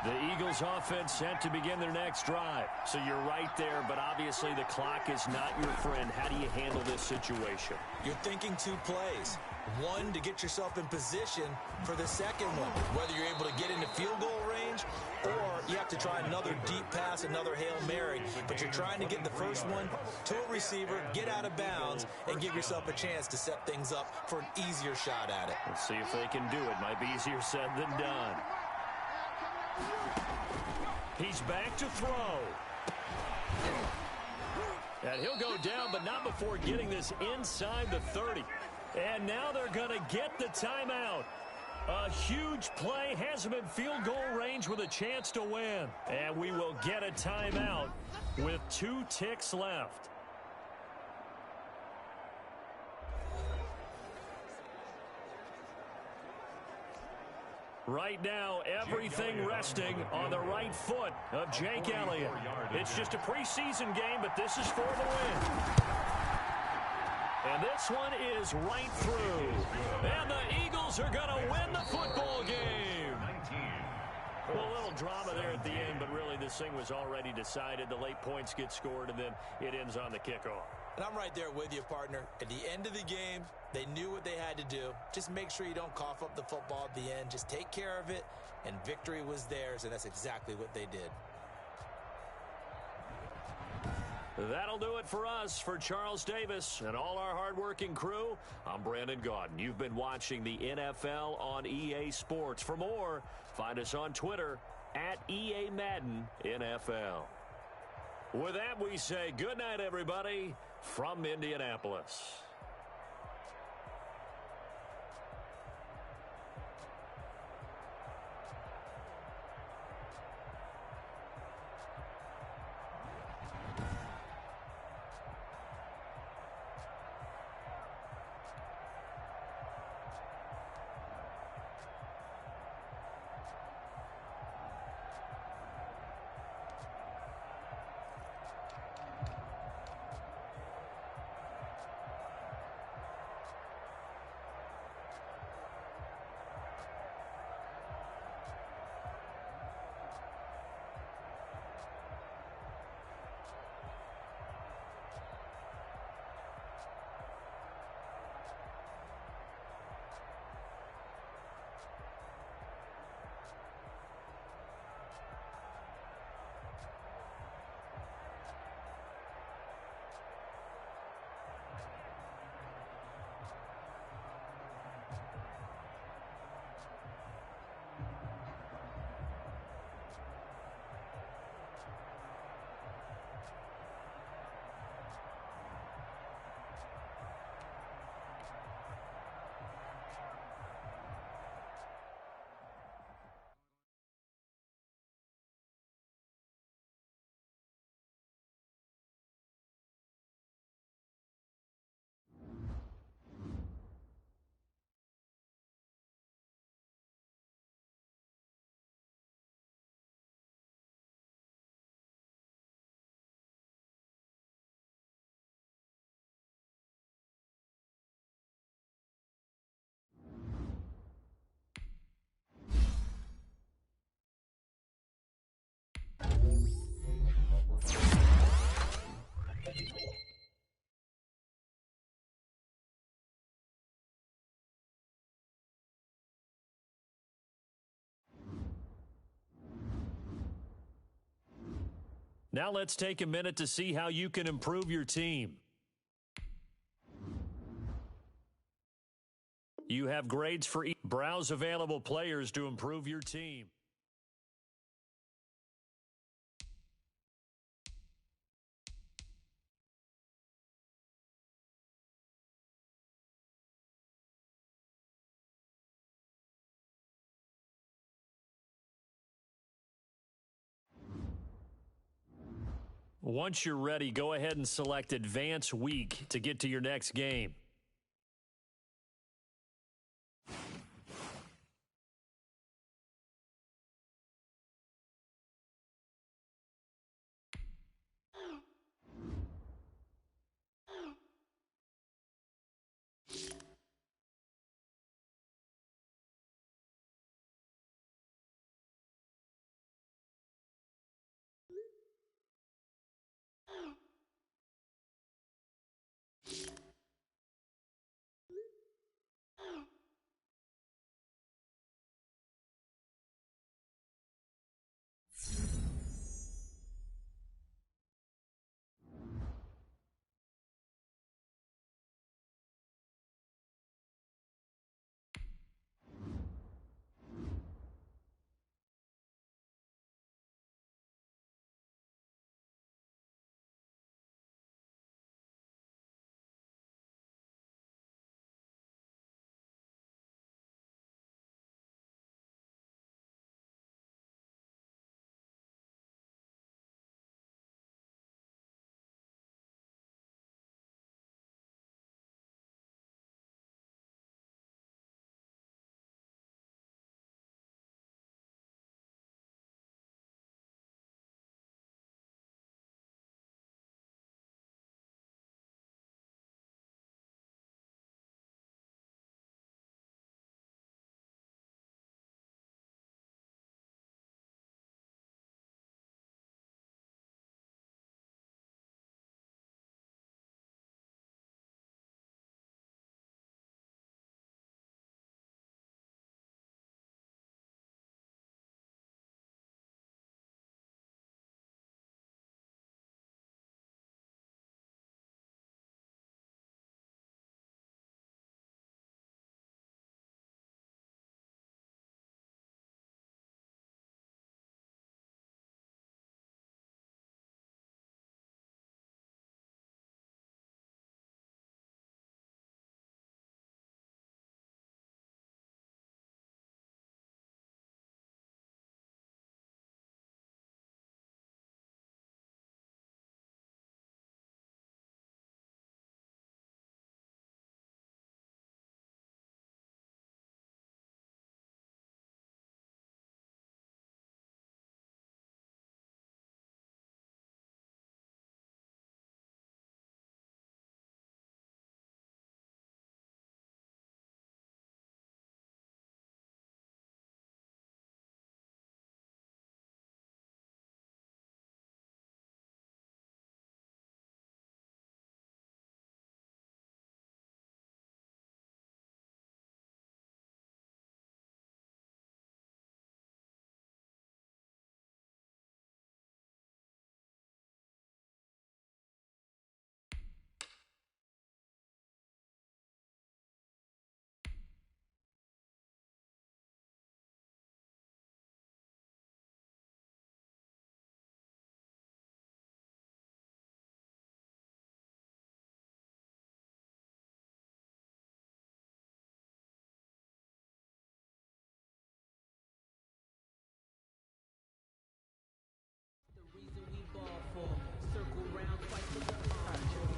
The Eagles offense set to begin their next drive. So you're right there, but obviously the clock is not your friend. How do you handle this situation? You're thinking 2 plays. 1 to get yourself in position for the second one, whether you're able to get into field goal range or you have to try another deep pass, another Hail Mary, but you're trying to get the first one to a receiver, get out of bounds, and give yourself a chance to set things up for an easier shot at it. Let's see if they can do it. Might be easier said than done. He's back to throw. And he'll go down, but not before getting this inside the 30. And now they're going to get the timeout. A huge play has him in field goal range with a chance to win. And we will get a timeout with 2 ticks left. Right now, everything resting on the right foot of Jake Elliott. It's just a preseason game, but this is for the win. And this one is right through. And the Eagles are going to win the football game. Well, a little drama there at the end, but really this thing was already decided. The late points get scored, and then it ends on the kickoff. And I'm right there with you, partner. At the end of the game, they knew what they had to do. Just make sure you don't cough up the football at the end. Just take care of it, and victory was theirs, and that's exactly what they did. That'll do it for us. For Charles Davis and all our hardworking crew, I'm Brandon Gaudin. You've been watching the NFL on EA Sports. For more, find us on Twitter at EA Madden NFL. With that, we say good night, everybody, from Indianapolis. Now let's take a minute to see how you can improve your team. You have grades for each. Browse available players to improve your team. Once you're ready, go ahead and select Advance Week to get to your next game.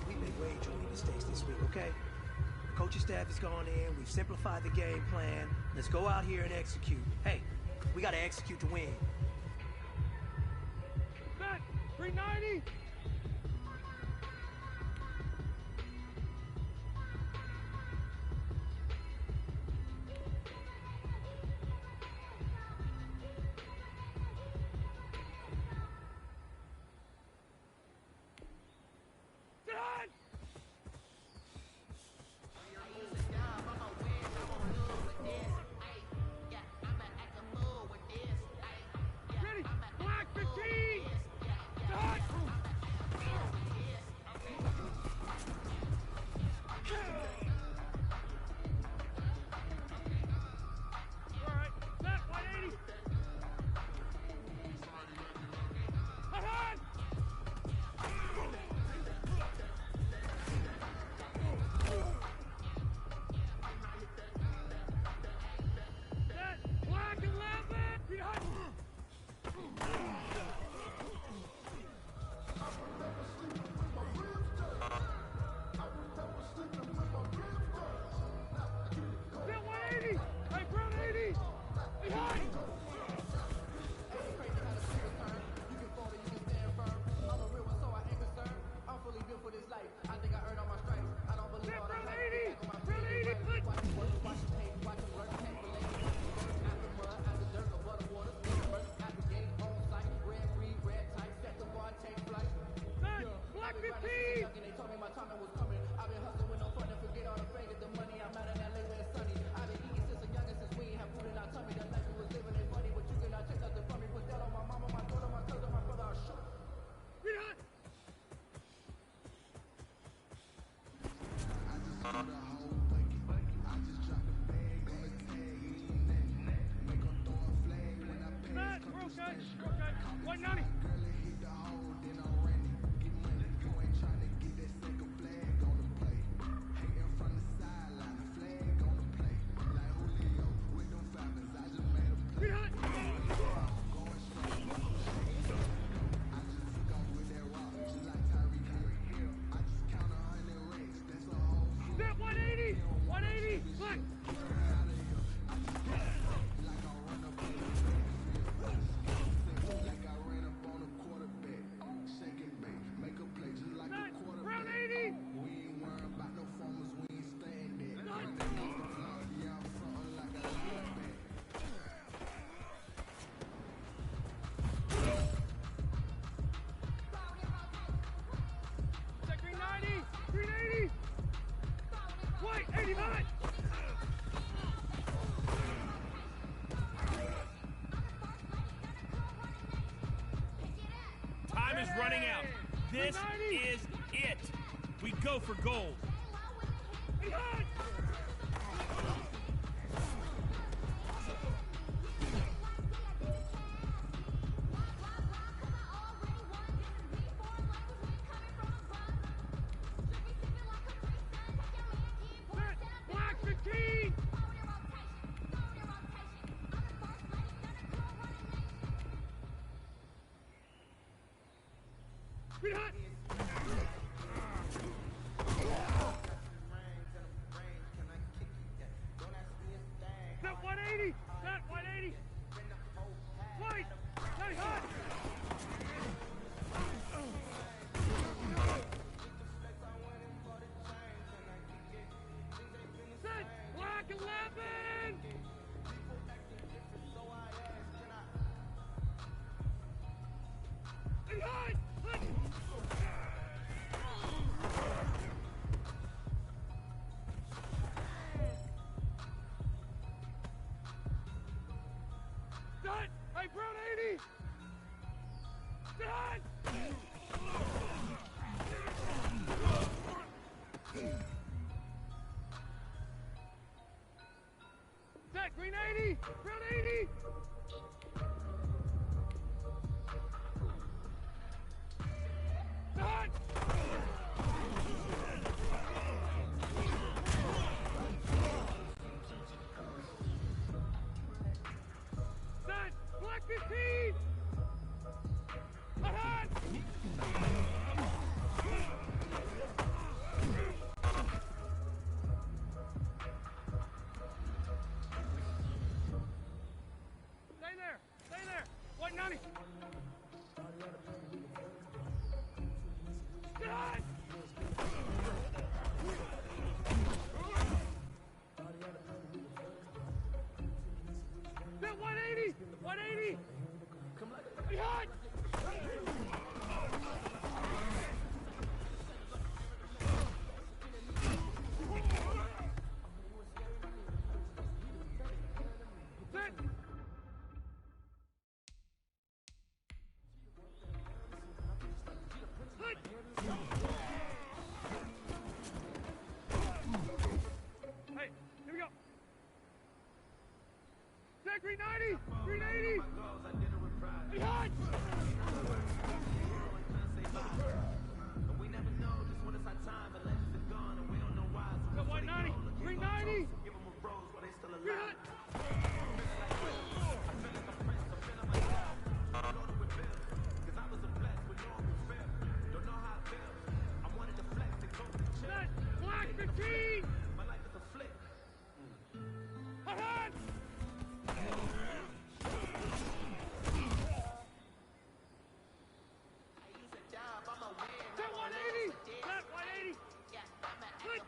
We've made way too many mistakes this week, okay? The coaching staff has gone in. We've simplified the game plan. Let's go out here and execute. Hey, we got to execute to win. Set, 390. Ready, black 15. Done. okay. 190. That 180! 180! Look! Round 80! Check 390! 380! Wait, 89! Time is running out. This is it. We go for gold. Black 15! Get hot! That 180! That 180! Wait! Stay hot! Set! Black 11! Stay hot! Done! Hey, Brown 80! Done! Set, green 80! Brown 80! Done! Set, black 15! Ahead! Stay there! Stay there! 190! Done! That 180! 180! Be hot! Set! Hut! Hey, here we go. Set 390! 380! Be hot! Got 190! 390! Be hot! Set! Black 15! Ahead! Set 180! Set 180! Hut!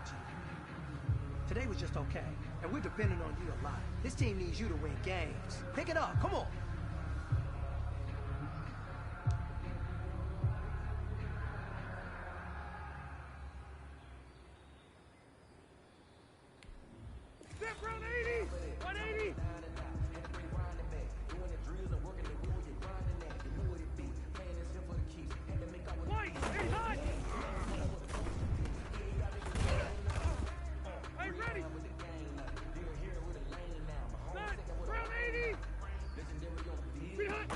talk to you. Today was just okay, and we're depending on you a lot. This team needs you to win games. Pick it up, come on. Step round 80! 180! White! Hey, hot! Hey, ready! Set! Round 80! Be hot!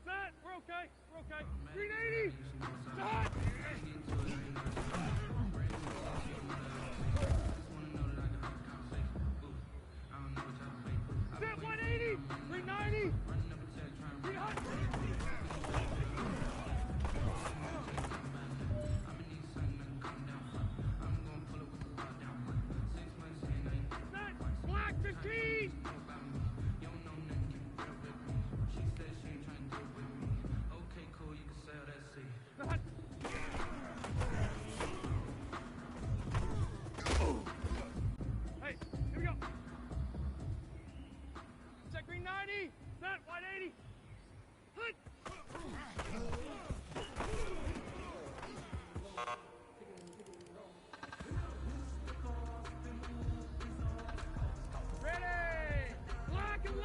Set! We're okay! We're okay! Green 80! Hot! Set 180! 390! Be hot! Set! Black 15! Set! Hey, here we go. Set green 90. Set 180. Hut. Ready. Black 11.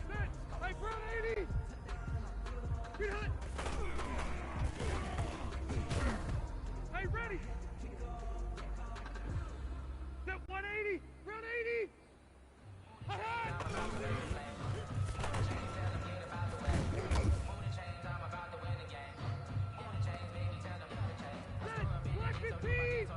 Set. Hey, brown 80. Get hot. Hey, ready. Set 180. Round 80. Hot, hot. Set. Black 15.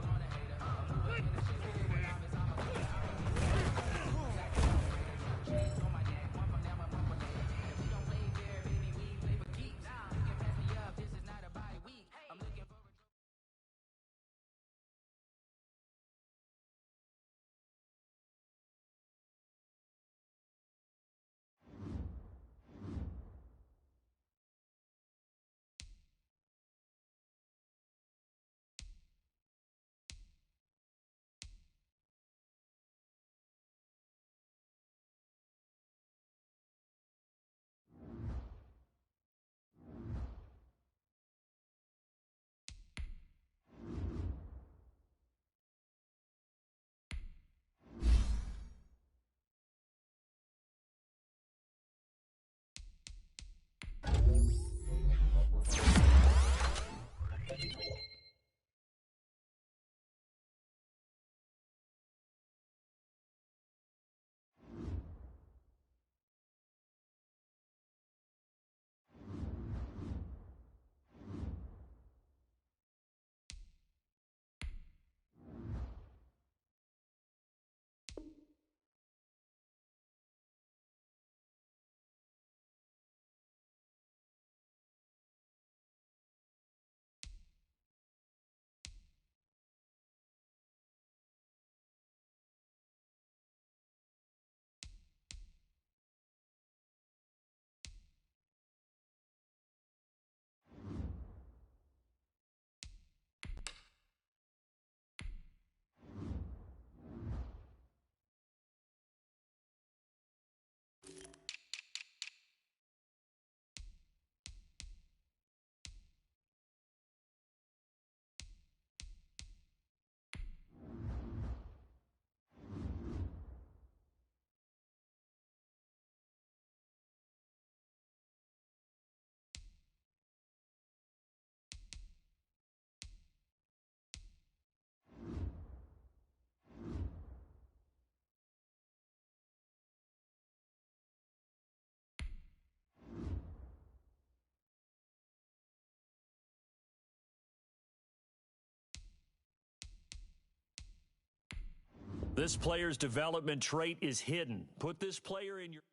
This player's development trait is hidden. Put this player in your...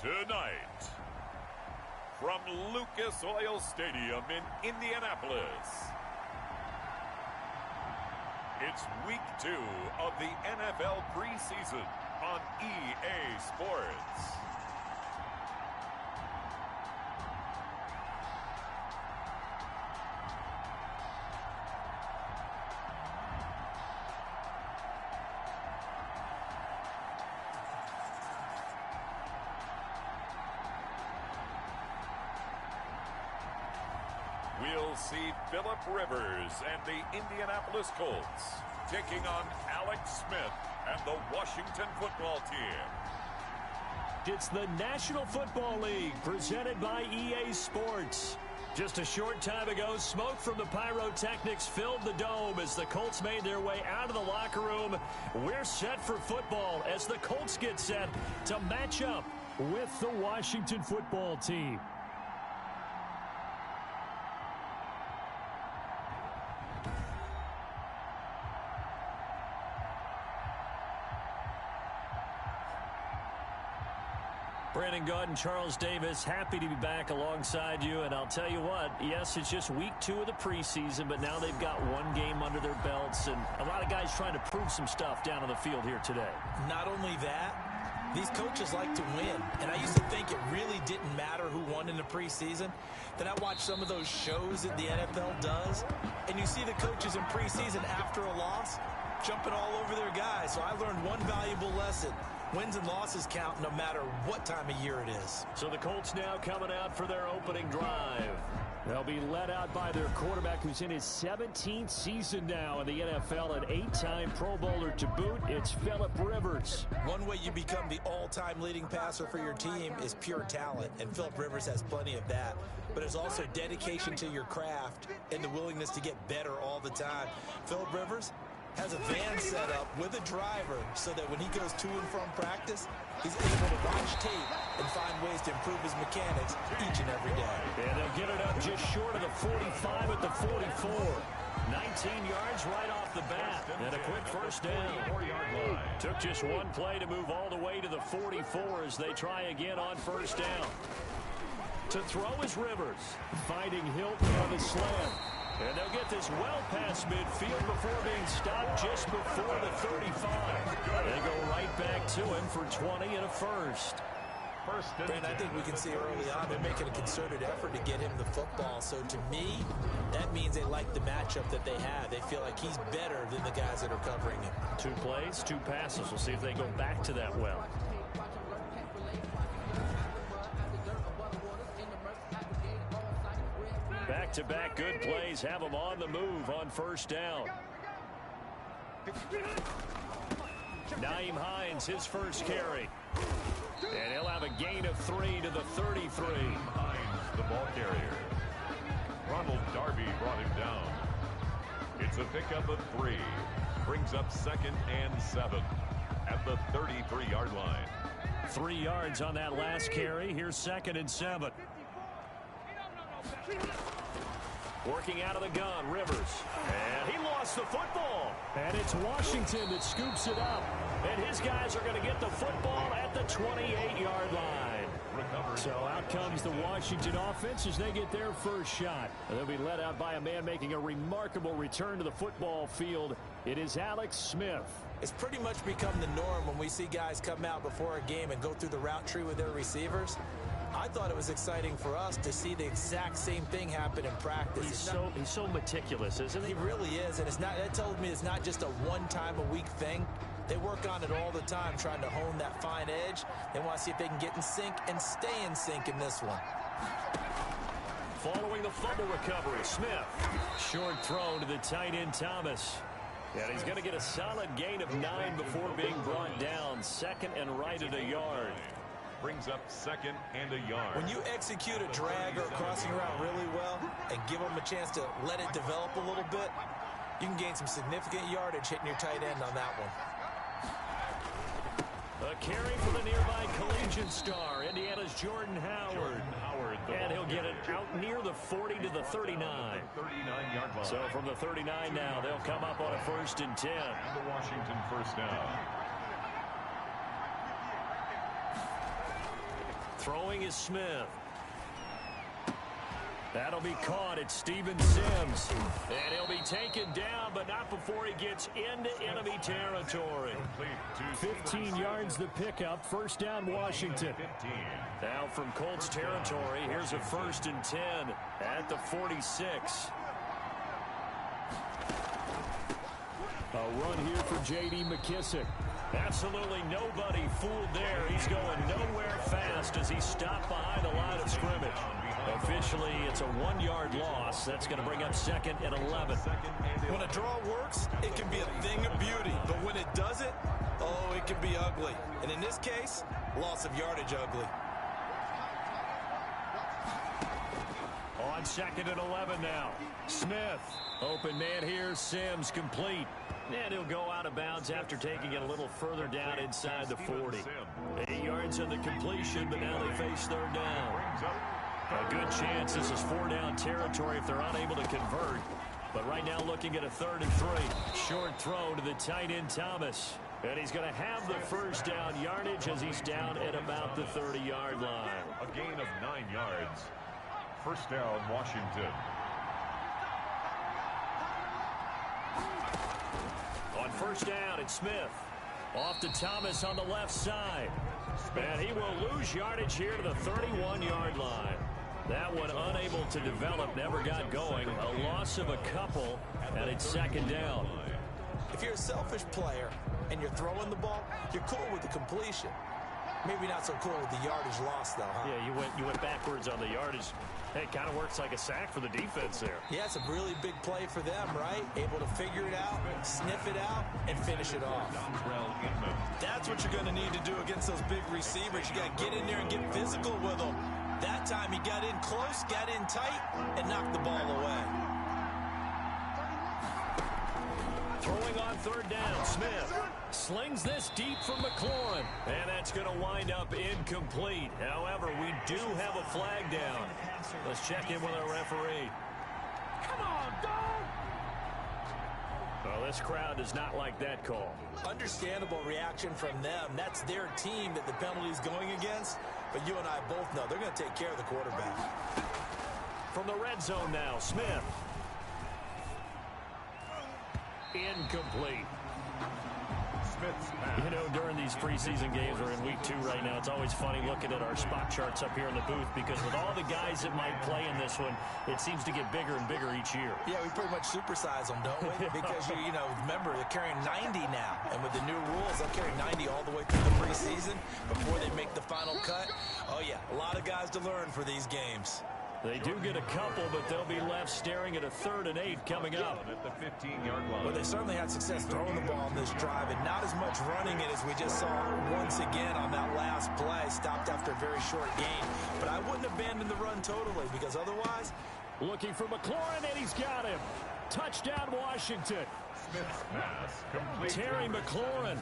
Tonight, from Lucas Oil Stadium in Indianapolis, it's week 2 of the NFL preseason on EA Sports. We'll see Philip Rivers and the Indianapolis Colts taking on Alex Smith and the Washington football team. It's the National Football League presented by EA Sports. Just a short time ago, smoke from the pyrotechnics filled the dome as the Colts made their way out of the locker room. We're set for football as the Colts get set to match up with the Washington football team. Brandon Gaud and Charles Davis, happy to be back alongside you. And I'll tell you what, yes, it's just week 2 of the preseason, but now they've got one game under their belts. And a lot of guys trying to prove some stuff down on the field here today. Not only that, these coaches like to win. And I used to think it really didn't matter who won in the preseason. Then I watched some of those shows that the NFL does, and you see the coaches in preseason after a loss jumping all over their guys. So I learned one valuable lesson. Wins and losses count no matter what time of year it is. So the Colts now coming out for their opening drive. They'll be led out by their quarterback who's in his 17th season now in the NFL, an 8-time Pro Bowler to boot. It's Philip Rivers. One way you become the all-time leading passer for your team is pure talent, and Philip Rivers has plenty of that. But there's also dedication to your craft and the willingness to get better all the time. Philip Rivers has a van set up with a driver so that when he goes to and from practice, he's able to watch tape and find ways to improve his mechanics each and every day. And they'll get it up just short of the 45 at the 44. 19 yards right off the bat. And a quick first down. Took just one play to move all the way to the 44 as they try again on first down. To throw is Rivers, finding Hilton on the slant. And they'll get this well past midfield before being stopped just before the 35. They go right back to him for 20 and a first. Brent, I think we can see early on they're making a concerted effort to get him the football. So to me, that means they like the matchup that they have. They feel like he's better than the guys that are covering him. 2 plays, 2 passes. We'll see if they go back to that well. Back-to-back good plays have him on the move on first down. Naeem Hines, his first carry. And he'll have a gain of 3 to the 33. Hines, the ball carrier. Ronald Darby brought him down. It's a pickup of 3. Brings up 2nd and 7 at the 33-yard line. 3 yards on that last carry. Here's 2nd and 7. Working out of the gun, Rivers. And he lost the football. And it's Washington that scoops it up. And his guys are going to get the football at the 28-yard line. So out comes the Washington offense as they get their first shot. And they'll be led out by a man making a remarkable return to the football field. It is Alex Smith. It's pretty much become the norm when we see guys come out before a game and go through the route tree with their receivers. I thought it was exciting for us to see the exact same thing happen in practice. He's so meticulous, isn't he? He really is, and that tells me it's not just a one-time-a-week thing. They work on it all the time, trying to hone that fine edge. They want to see if they can get in sync and stay in sync in this one. Following the fumble recovery, Smith. Short throw to the tight end, Thomas. And he's going to get a solid gain of 9 before being brought down. 2nd and right at a yard. Brings up 2nd and a yard. When you execute a drag or a crossing route really well and give them a chance to let it develop a little bit, you can gain some significant yardage hitting your tight end on that one. A carry for the nearby collegiate star, Indiana's Jordan Howard. And he'll get it out near the 40 to the 39. 39-yard line. So from the 39 now, they'll come up on a 1st and 10. And the Washington first down. Throwing is Smith. That'll be caught at Steven Sims. And he'll be taken down, but not before he gets into enemy territory. 15 yards the pickup. First down, Washington. Now from Colts territory, here's a 1st and 10 at the 46. A run here for J.D. McKissick. Absolutely nobody fooled there. He's going nowhere fast as he stopped behind the line of scrimmage. Officially, it's a 1-yard loss. That's going to bring up 2nd and 11. When a draw works, it can be a thing of beauty. But when it doesn't, oh, it can be ugly. And in this case, loss of yardage ugly. On 2nd and 11 now. Smith. Open man here. Sims complete. And he'll go out of bounds after taking it a little further down inside the 40. 8 yards on the completion, but now they face 3rd down. A good chance this is 4-down territory if they're unable to convert. But right now looking at a 3rd and 3. Short throw to the tight end Thomas. And he's going to have the 1st down yardage as he's down at about the 30-yard line. A gain of 9 yards. 1st down, Washington. On 1st down, it's Smith. Off to Thomas on the left side. And he will lose yardage here to the 31-yard line. That one unable to develop, never got going. A loss of a couple, and it's 2nd down. If you're a selfish player and you're throwing the ball, you're cool with the completion. Maybe not so cool with the yardage loss, though, huh? Yeah, you went backwards on the yardage. Hey, it kind of works like a sack for the defense there. Yeah, it's a really big play for them, right? Able to figure it out, sniff it out, and finish it off. That's what you're going to need to do against those big receivers. You got to get in there and get physical with them. That time he got in close, got in tight, and knocked the ball away. Throwing on 3rd down, Smith slings this deep from McLaurin, and that's going to wind up incomplete. However, we do have a flag down. Let's check in with our referee. Come on, dog! Well, this crowd does not like that call. Understandable reaction from them. That's their team that the penalty's going against. But you and I both know they're going to take care of the quarterback. From the red zone now, Smith. Incomplete. You know, during these preseason games, we're in week 2 right now, it's always funny looking at our spot charts up here in the booth because with all the guys that might play in this one, it seems to get bigger and bigger each year. Yeah, we pretty much supersize them, don't we? Because, you know, remember, they're carrying 90 now. And with the new rules, they'll carry 90 all the way through the preseason before they make the final cut. Oh, yeah, a lot of guys to learn for these games. They do get a couple, but they'll be left staring at a 3rd and 8 coming up. At the 15-yard line. Well, they certainly had success throwing the ball on this drive, and not as much running it as we just saw once again on that last play. Stopped after a very short gain. But I wouldn't abandon the run totally, because otherwise... Looking for McLaurin, and he's got him. Touchdown, Washington. Smith's pass complete. Terry McLaurin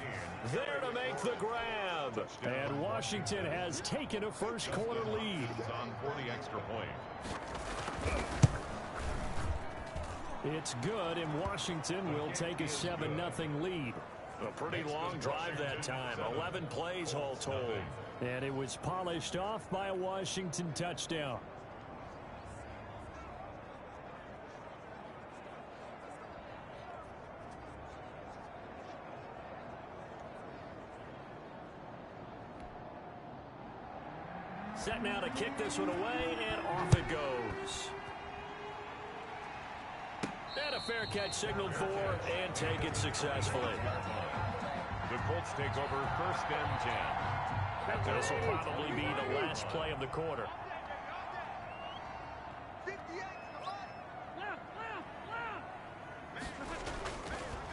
there to make the grab. And Washington has taken a first-quarter lead. On for the extra point. It's good, and Washington will take a 7-0 lead. A pretty long drive that time. 11 plays all told. And it was polished off by a Washington touchdown. Set now to kick this one away, and off it goes. And a fair catch signaled for, and taken successfully. The Colts take over 1st and 10. This will probably be the last play of the quarter.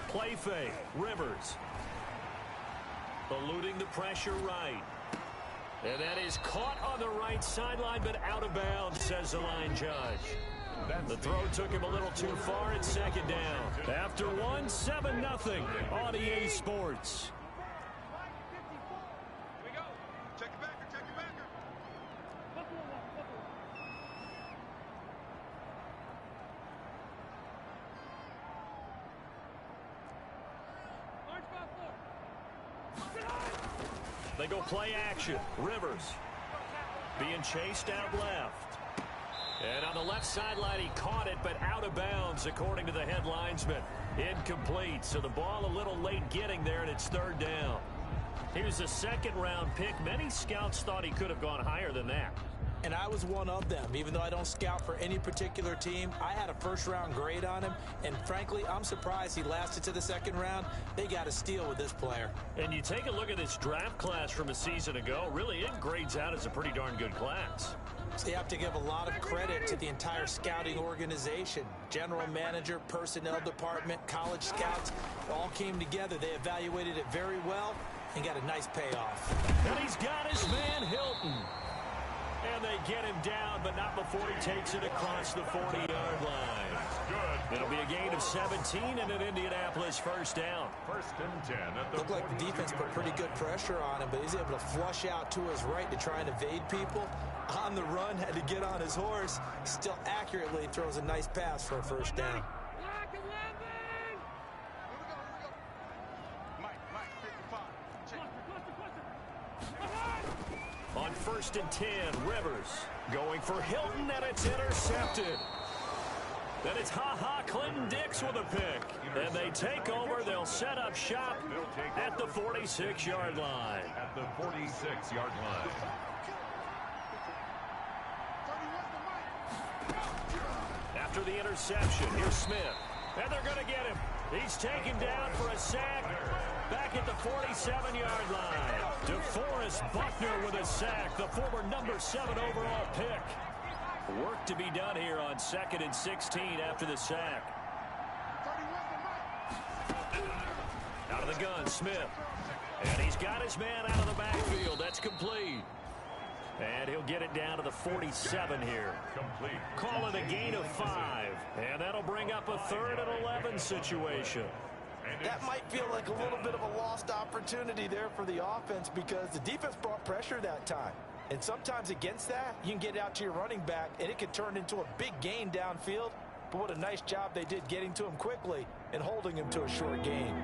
Play fake, Rivers. Eluding the pressure right. And that is caught on the right sideline, but out of bounds, says the line judge. The throw took him a little too far. It's 2nd down. After 1, 7-0 on EA Sports. Here we go. Check your backer, check your backer. They go play action. Rivers. being chased out left. And on the left sideline, he caught it, but out of bounds, according to the head linesman. Incomplete, so the ball a little late getting there, and it's third down. He was a second-round pick. Many scouts thought he could have gone higher than that. And I was one of them. Even though I don't scout for any particular team, I had a first-round grade on him. And frankly, I'm surprised he lasted to the second round. They got a steal with this player. And you take a look at this draft class from a season ago, really it grades out as a pretty darn good class. So you have to give a lot of credit to the entire scouting organization. General manager, personnel department, college scouts, all came together. They evaluated it very well and got a nice payoff. And he's got his man Hilton. And they get him down, but not before he takes it across the 40-yard line. Good. It'll be a gain of 17 and an Indianapolis first down. First and 10 at the Looked like the defense put pretty good pressure on him, but he's able to flush out to his right to try and evade people. On the run, had to get on his horse. Still accurately throws a nice pass for a first down. On first and 10, Rivers going for Hilton, and it's intercepted. Then it's Clinton Dix with a pick. And they take over. They'll set up shop at the 46-yard line. At the 46-yard line. After the interception, here's Smith. And they're going to get him. He's taken down for a sack back at the 47-yard line. DeForest Buckner with a sack, the former number 7 overall pick. Work to be done here on 2nd and 16 after the sack. Out of the gun, Smith. And he's got his man out of the backfield. That's complete. And he'll get it down to the 47 here. Complete. Call it a gain of 5. And that'll bring up a 3rd and 11 situation. That might feel like a little bit of a lost opportunity there for the offense because the defense brought pressure that time. And sometimes against that, you can get out to your running back, and it can turn into a big gain downfield. But what a nice job they did getting to him quickly and holding him to a short gain.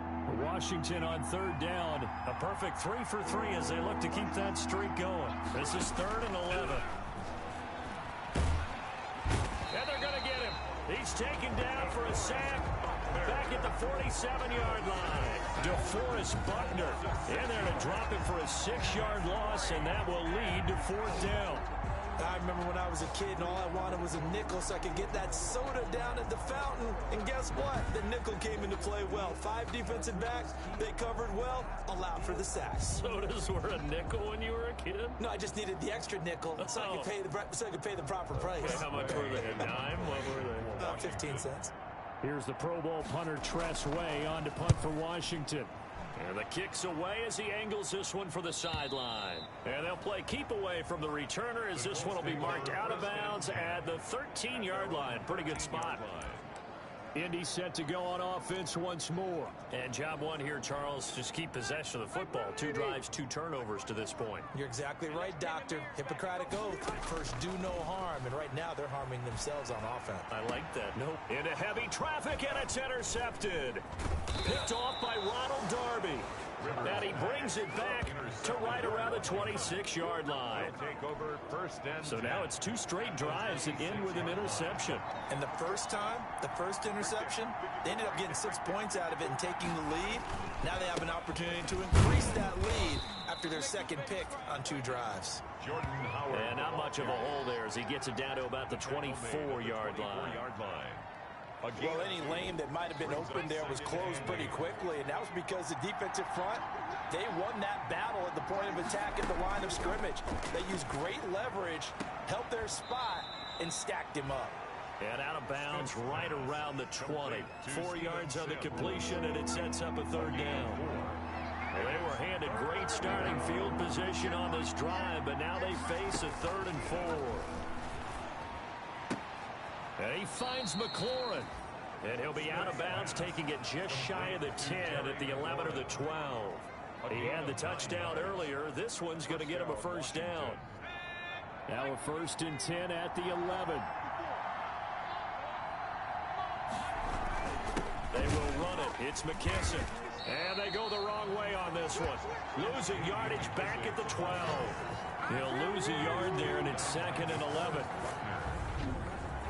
Washington on 3rd down. A perfect 3 for 3 as they look to keep that streak going. This is 3rd and 11. And they're going to get him. He's taken down for a sack back at the 47-yard line. DeForest Buckner in there to drop him for a 6-yard loss, and that will lead to 4th down. I remember when I was a kid and all I wanted was a nickel so I could get that soda down at the fountain. And guess what? The nickel came into play well. 5 defensive backs, they covered well, allowed for the sacks. Sodas were a nickel when you were a kid? No, I just needed the extra nickel so I could pay the proper price. Okay, how much were they? A dime? What were they? About 15 cents. Here's the Pro Bowl punter Tress Way on to punt for Washington. And the kick's away as he angles this one for the sideline. And they'll play keep away from the returner as this one will be marked out of bounds at the 13-yard line. Pretty good spot. Indy set to go on offense once more. And job one here, Charles, just keep possession of the football. 2 drives, 2 turnovers to this point. You're exactly right, Doctor. Hippocratic oath. First, do no harm. And right now, they're harming themselves on offense. I like that. Nope. Into heavy traffic, and it's intercepted. Picked off by Ronald Darby. And he brings it back to right around the 26-yard line. Take over first and so now it's 2 straight drives that end with an interception. And the first time, the first interception, they ended up getting 6 points out of it and taking the lead. Now they have an opportunity to increase that lead after their second pick on 2 drives. Jordan Howard. And not much of a hole there as he gets it down to about the 24-yard line. Well, any lane that might have been open there was closed pretty quickly, and that was because the defensive front, they won that battle at the point of attack at the line of scrimmage. They used great leverage, helped their spot, and stacked him up. And out of bounds right around the 20. 4 yards on the completion, and it sets up a 3rd down. Well, they were handed great starting field position on this drive, but now they face a 3rd and 4. And he finds McLaurin. And he'll be out of bounds, taking it just shy of the 10 at the 11 or the 12. He had the touchdown earlier. This one's going to get him a first down. Now a 1st and 10 at the 11. They will run it. It's McKesson. And they go the wrong way on this one. Losing yardage back at the 12. He'll lose a yard there, and it's 2nd and 11.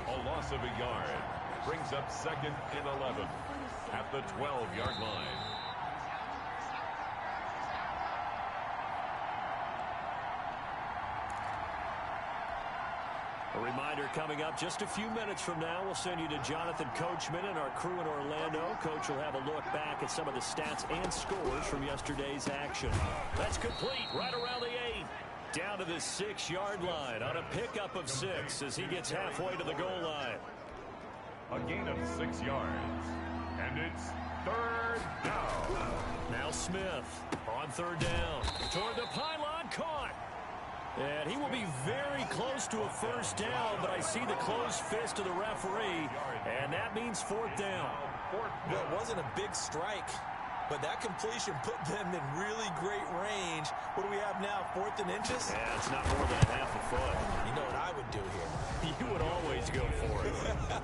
A loss of a yard brings up 2nd and 11 at the 12-yard line. A reminder coming up just a few minutes from now, we'll send you to Jonathan Coachman and our crew in Orlando. Coach will have a look back at some of the stats and scores from yesterday's action. That's complete right around the 8. Down to the 6-yard line on a pickup of 6 as he gets halfway to the goal line. A gain of 6 yards. And it's 3rd down. Now Smith on 3rd down. Toward the pylon, caught. And he will be very close to a 1st down, but I see the closed fist of the referee, and that means 4th down. Well, it wasn't a big strike, but that completion put them in really great range. What do we have now, 4th and inches? Yeah, it's not more than a half a foot. You know what I would do here? You would always go for it.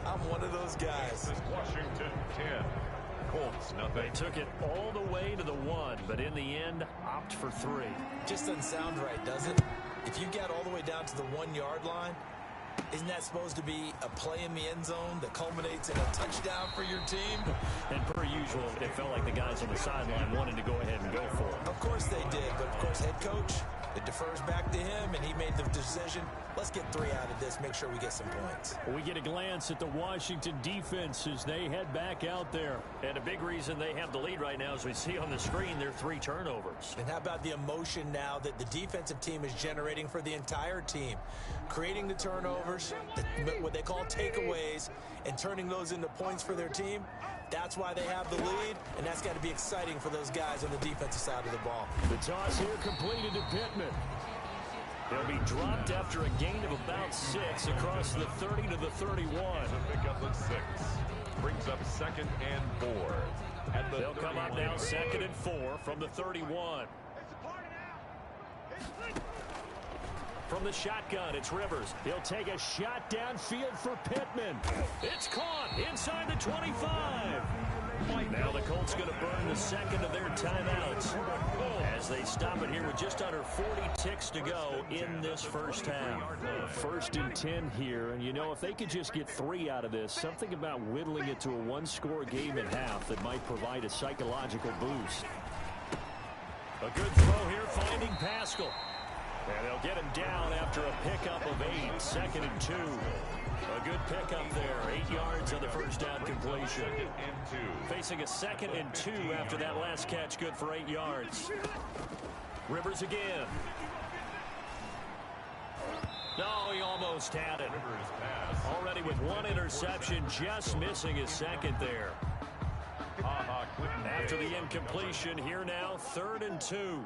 I'm one of those guys. This is Washington 10. Colts nothing. They took it all the way to the 1, but in the end, opt for 3. Just doesn't sound right, does it? If you get all the way down to the 1-yard line, isn't that supposed to be a play in the end zone that culminates in a touchdown for your team? And per usual, it felt like the guys on the sideline wanted to go ahead and go for it. Of course they did, but of course head coach, it defers back to him, and he made the decision. Let's get 3 out of this, make sure we get some points. We get a glance at the Washington defense as they head back out there. And a big reason they have the lead right now, as we see on the screen, their 3 turnovers. And how about the emotion now that the defensive team is generating for the entire team? Creating the turnovers, what they call takeaways, and turning those into points for their team. That's why they have the lead, and that's got to be exciting for those guys on the defensive side of the ball. The toss here completed to Pittman. He'll be dropped after a gain of about 6 across the 30 to the 31. A pickup of 6. Brings up 2nd and 4. At the They'll come up now 2nd and 4 from the 31. From the shotgun, it's Rivers. He'll take a shot downfield for Pittman. It's caught inside the 25. Now the Colts going to burn the 2nd of their timeouts as they stop it here with just under 40 ticks to go in this first half. 1st and 10 here, and you know, if they could just get 3 out of this, something about whittling it to a 1-score game at half that might provide a psychological boost. A good throw here, finding Pascal. And they'll get him down after a pickup of 8, 2nd and 2. A good pickup there, 8 yards on the first down completion. Facing a 2nd and 2 after that last catch, good for 8 yards. Rivers again. No, he almost had it. Already with 1 interception, just missing his 2nd there. After the incompletion, here now, 3rd and 2.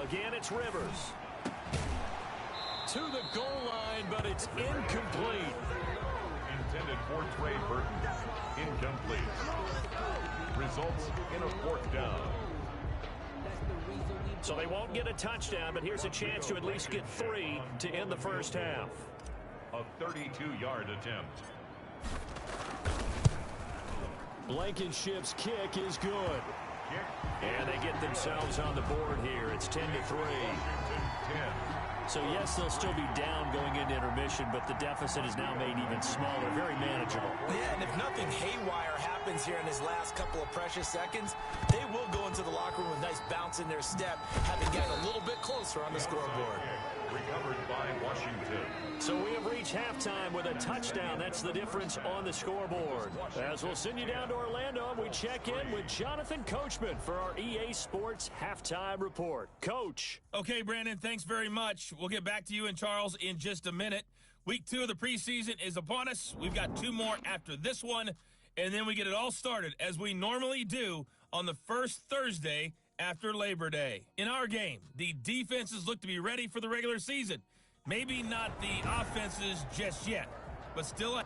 Again, it's Rivers. To the goal line, but it's incomplete. Intended for Trey Burton. Incomplete. Results in a 4th down. So they won't get a touchdown, but here's a chance to at least get 3 to end the first half. A 32-yard attempt. Blankenship's kick is good. And they get themselves on the board here. It's 10 to 3. So, yes, they'll still be down going into intermission, but the deficit is now made even smaller, very manageable. Yeah, and if nothing haywire happens here in his last couple of precious seconds, they will go into the locker room with a nice bounce in their step, having gotten a little bit closer on the scoreboard. Recovered by Washington. So we have reached halftime with a touchdown. That's the difference on the scoreboard. As we'll send you down to Orlando, we check in with Jonathan Coachman for our EA Sports Halftime Report. Coach. Okay, Brandon, thanks very much. We'll get back to you and Charles in just a minute. Week 2 of the preseason is upon us. We've got 2 more after this one, and then we get it all started, as we normally do, on the first Thursday after Labor Day. In our game, the defenses look to be ready for the regular season. Maybe not the offenses just yet, but still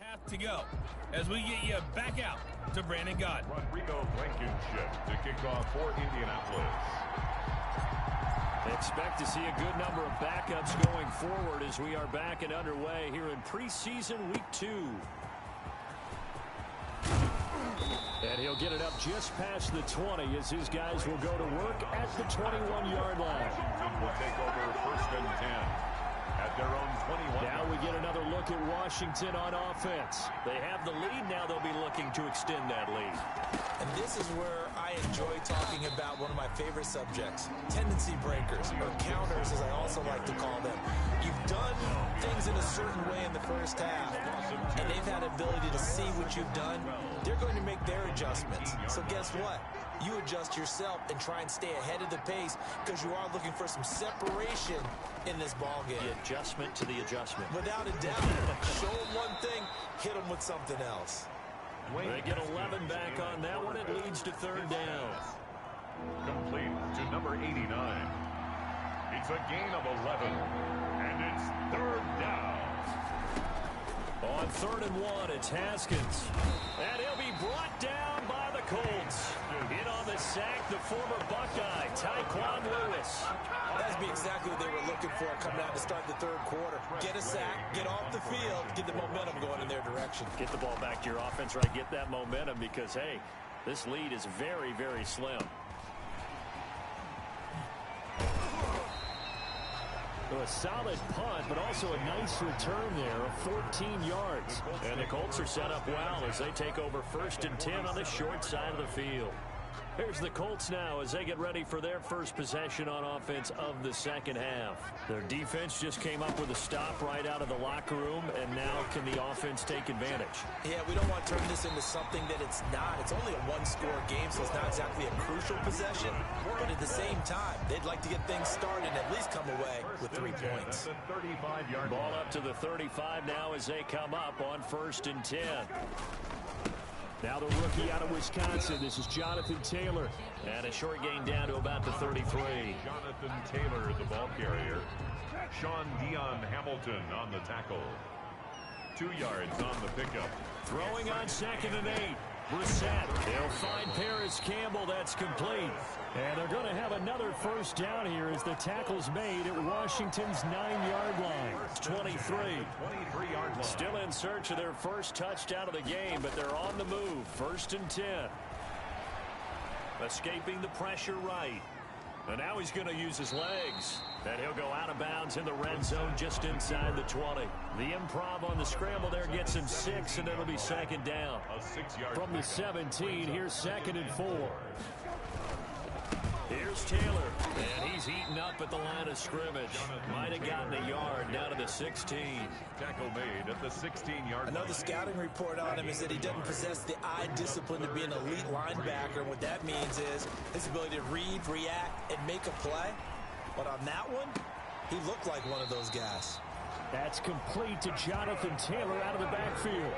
Have to go as we get you back out to Brandon Gott. Rodrigo Blankenship to kick off for Indianapolis. Expect to see a good number of backups going forward as we are back and underway here in preseason week 2. And he'll get it up just past the 20 as his guys will go to work at the 21-yard line. Washington will take over 1st and 10 at their own 21. Now we get another look at Washington on offense. They have the lead. Now they'll be looking to extend that lead. And this is where I enjoy talking about one of my favorite subjects, tendency breakers, or counters as I also like to call them. You've done things in a certain way in the first half, and they've had ability to see what you've done. They're going to make their adjustments. So guess what? You adjust yourself and try and stay ahead of the pace because you are looking for some separation in this ball game. The adjustment to the adjustment. Without a doubt. Show them one thing, hit them with something else. They get 11 back on that one. It leads to 3rd down. Complete to number 89. It's a gain of 11, and it's 3rd down. On 3rd and 1, it's Haskins. And he'll be brought down by the Colts. In on the sack, the former Buckeye, Tyquan Lewis. That's be exactly what they were looking for coming out to start the 3rd quarter. Get a sack, get off the field, get the momentum going in their direction. Get the ball back to your offense, right? Get that momentum because, hey, this lead is very, very slim. A solid punt, but also a nice return there of 14 yards. And the Colts are set up well as they take over 1st and 10 on the short side of the field. Here's the Colts now as they get ready for their first possession on offense of the 2nd half. Their defense just came up with a stop right out of the locker room, and now can the offense take advantage? Yeah, we don't want to turn this into something that it's not. It's only a one-score game, so it's not exactly a crucial possession. But at the same time, they'd like to get things started and at least come away with 3 points. Ball up to the 35 now as they come up on 1st and 10. Now the rookie out of Wisconsin, this is Jonathan Taylor. And a short gain down to about the 33. Jonathan Taylor, the ball carrier. Sean Dion Hamilton on the tackle. 2 yards on the pickup. Throwing on 2nd and 8. Brissett. They'll find Paris Campbell. That's complete. And they're going to have another 1st down here as the tackle's made at Washington's 9-yard line. 23. Still in search of their first touchdown of the game, but they're on the move. 1st and 10. Escaping the pressure right. And now he's going to use his legs. And he'll go out of bounds in the red zone just inside the 20. The improv on the scramble there gets him 6, and it'll be 2nd down. From the 17, here's 2nd and 4. Here's Taylor, and he's eaten up at the line of scrimmage. Might have gotten a yard down to the 16. Tackle made at the 16-yard line. Another scouting report on him is that he doesn't possess the eye discipline to be an elite linebacker. What that means is his ability to read, react, and make a play. But on that one, he looked like one of those guys. That's complete to Jonathan Taylor out of the backfield.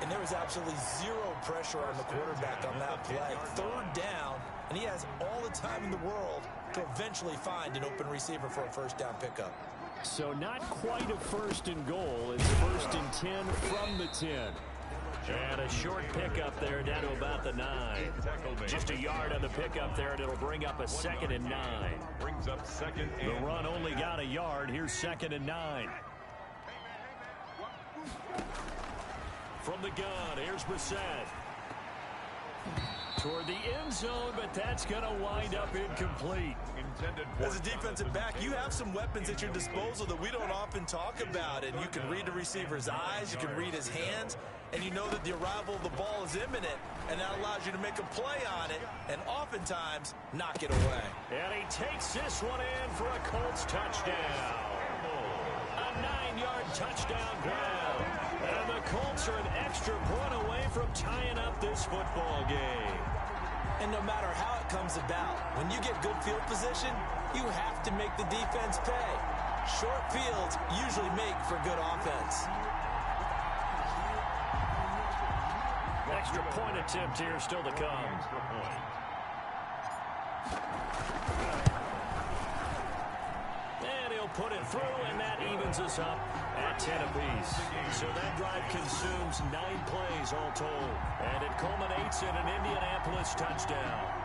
And there was absolutely zero pressure on the quarterback on that play. 3rd down, and he has all the time in the world to eventually find an open receiver for a 1st down pickup. So not quite a 1st and goal. It's 1st and 10 from the 10. And a short pickup there down to about the 9. Just a yard on the pickup there, and it'll bring up a 2nd and 9. Brings up 2nd and the run only got a yard. Here's 2nd and 9. From the gun, here's Brissett. Toward the end zone, but that's going to wind up incomplete. As a defensive back, you have some weapons at your disposal that we don't often talk about. And you can read the receiver's eyes, you can read his hands, and you know that the arrival of the ball is imminent, and that allows you to make a play on it and oftentimes knock it away. And he takes this one in for a Colts touchdown. A 9-yard touchdown grab. And the Colts are an extra point away from tying up this football game. And no matter how it comes about, when you get good field position, you have to make the defense pay. Short fields usually make for good offense. Extra point attempt here still to come. And he'll he'll put it through, and that evens us up at 10 apiece. So that drive consumes 9 plays all told, and it culminates in an Indianapolis touchdown.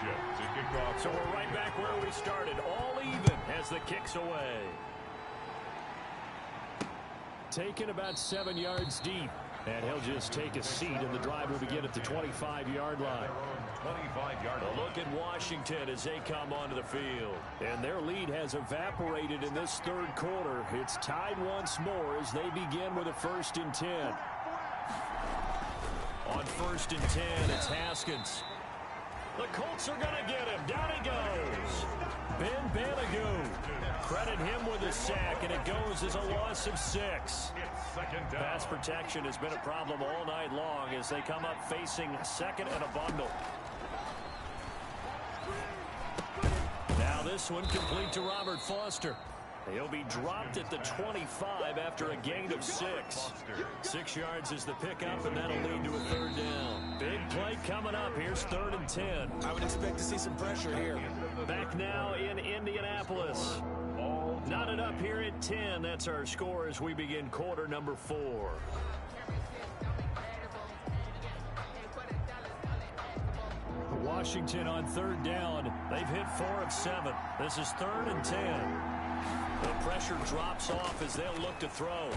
To kick off. So we're right back where we started, all even as the kick's away. Taken about 7 yards deep, and he'll just take a seat, and the drive will begin at the 25-yard line. 25-yard line. A look at Washington as they come onto the field. And their lead has evaporated in this third quarter. It's tied once more as they begin with a 1st and 10. On 1st and 10, it's Haskins. The Colts are going to get him. Down he goes. Ben Banagoo. Credit him with a sack, and it goes as a loss of 6. Pass protection has been a problem all night long as they come up facing 2nd and a bundle. Now this one complete to Robert Foster. He'll be dropped at the 25 after a gain of 6. 6 yards is the pickup, and that'll lead to a 3rd down. Big play coming up. Here's 3rd and 10. I would expect to see some pressure here. Back now in Indianapolis. Knotted up here at 10. That's our score as we begin quarter number 4. Washington on 3rd down. They've hit 4 of 7. This is 3rd and 10. The pressure drops off as they'll look to throw.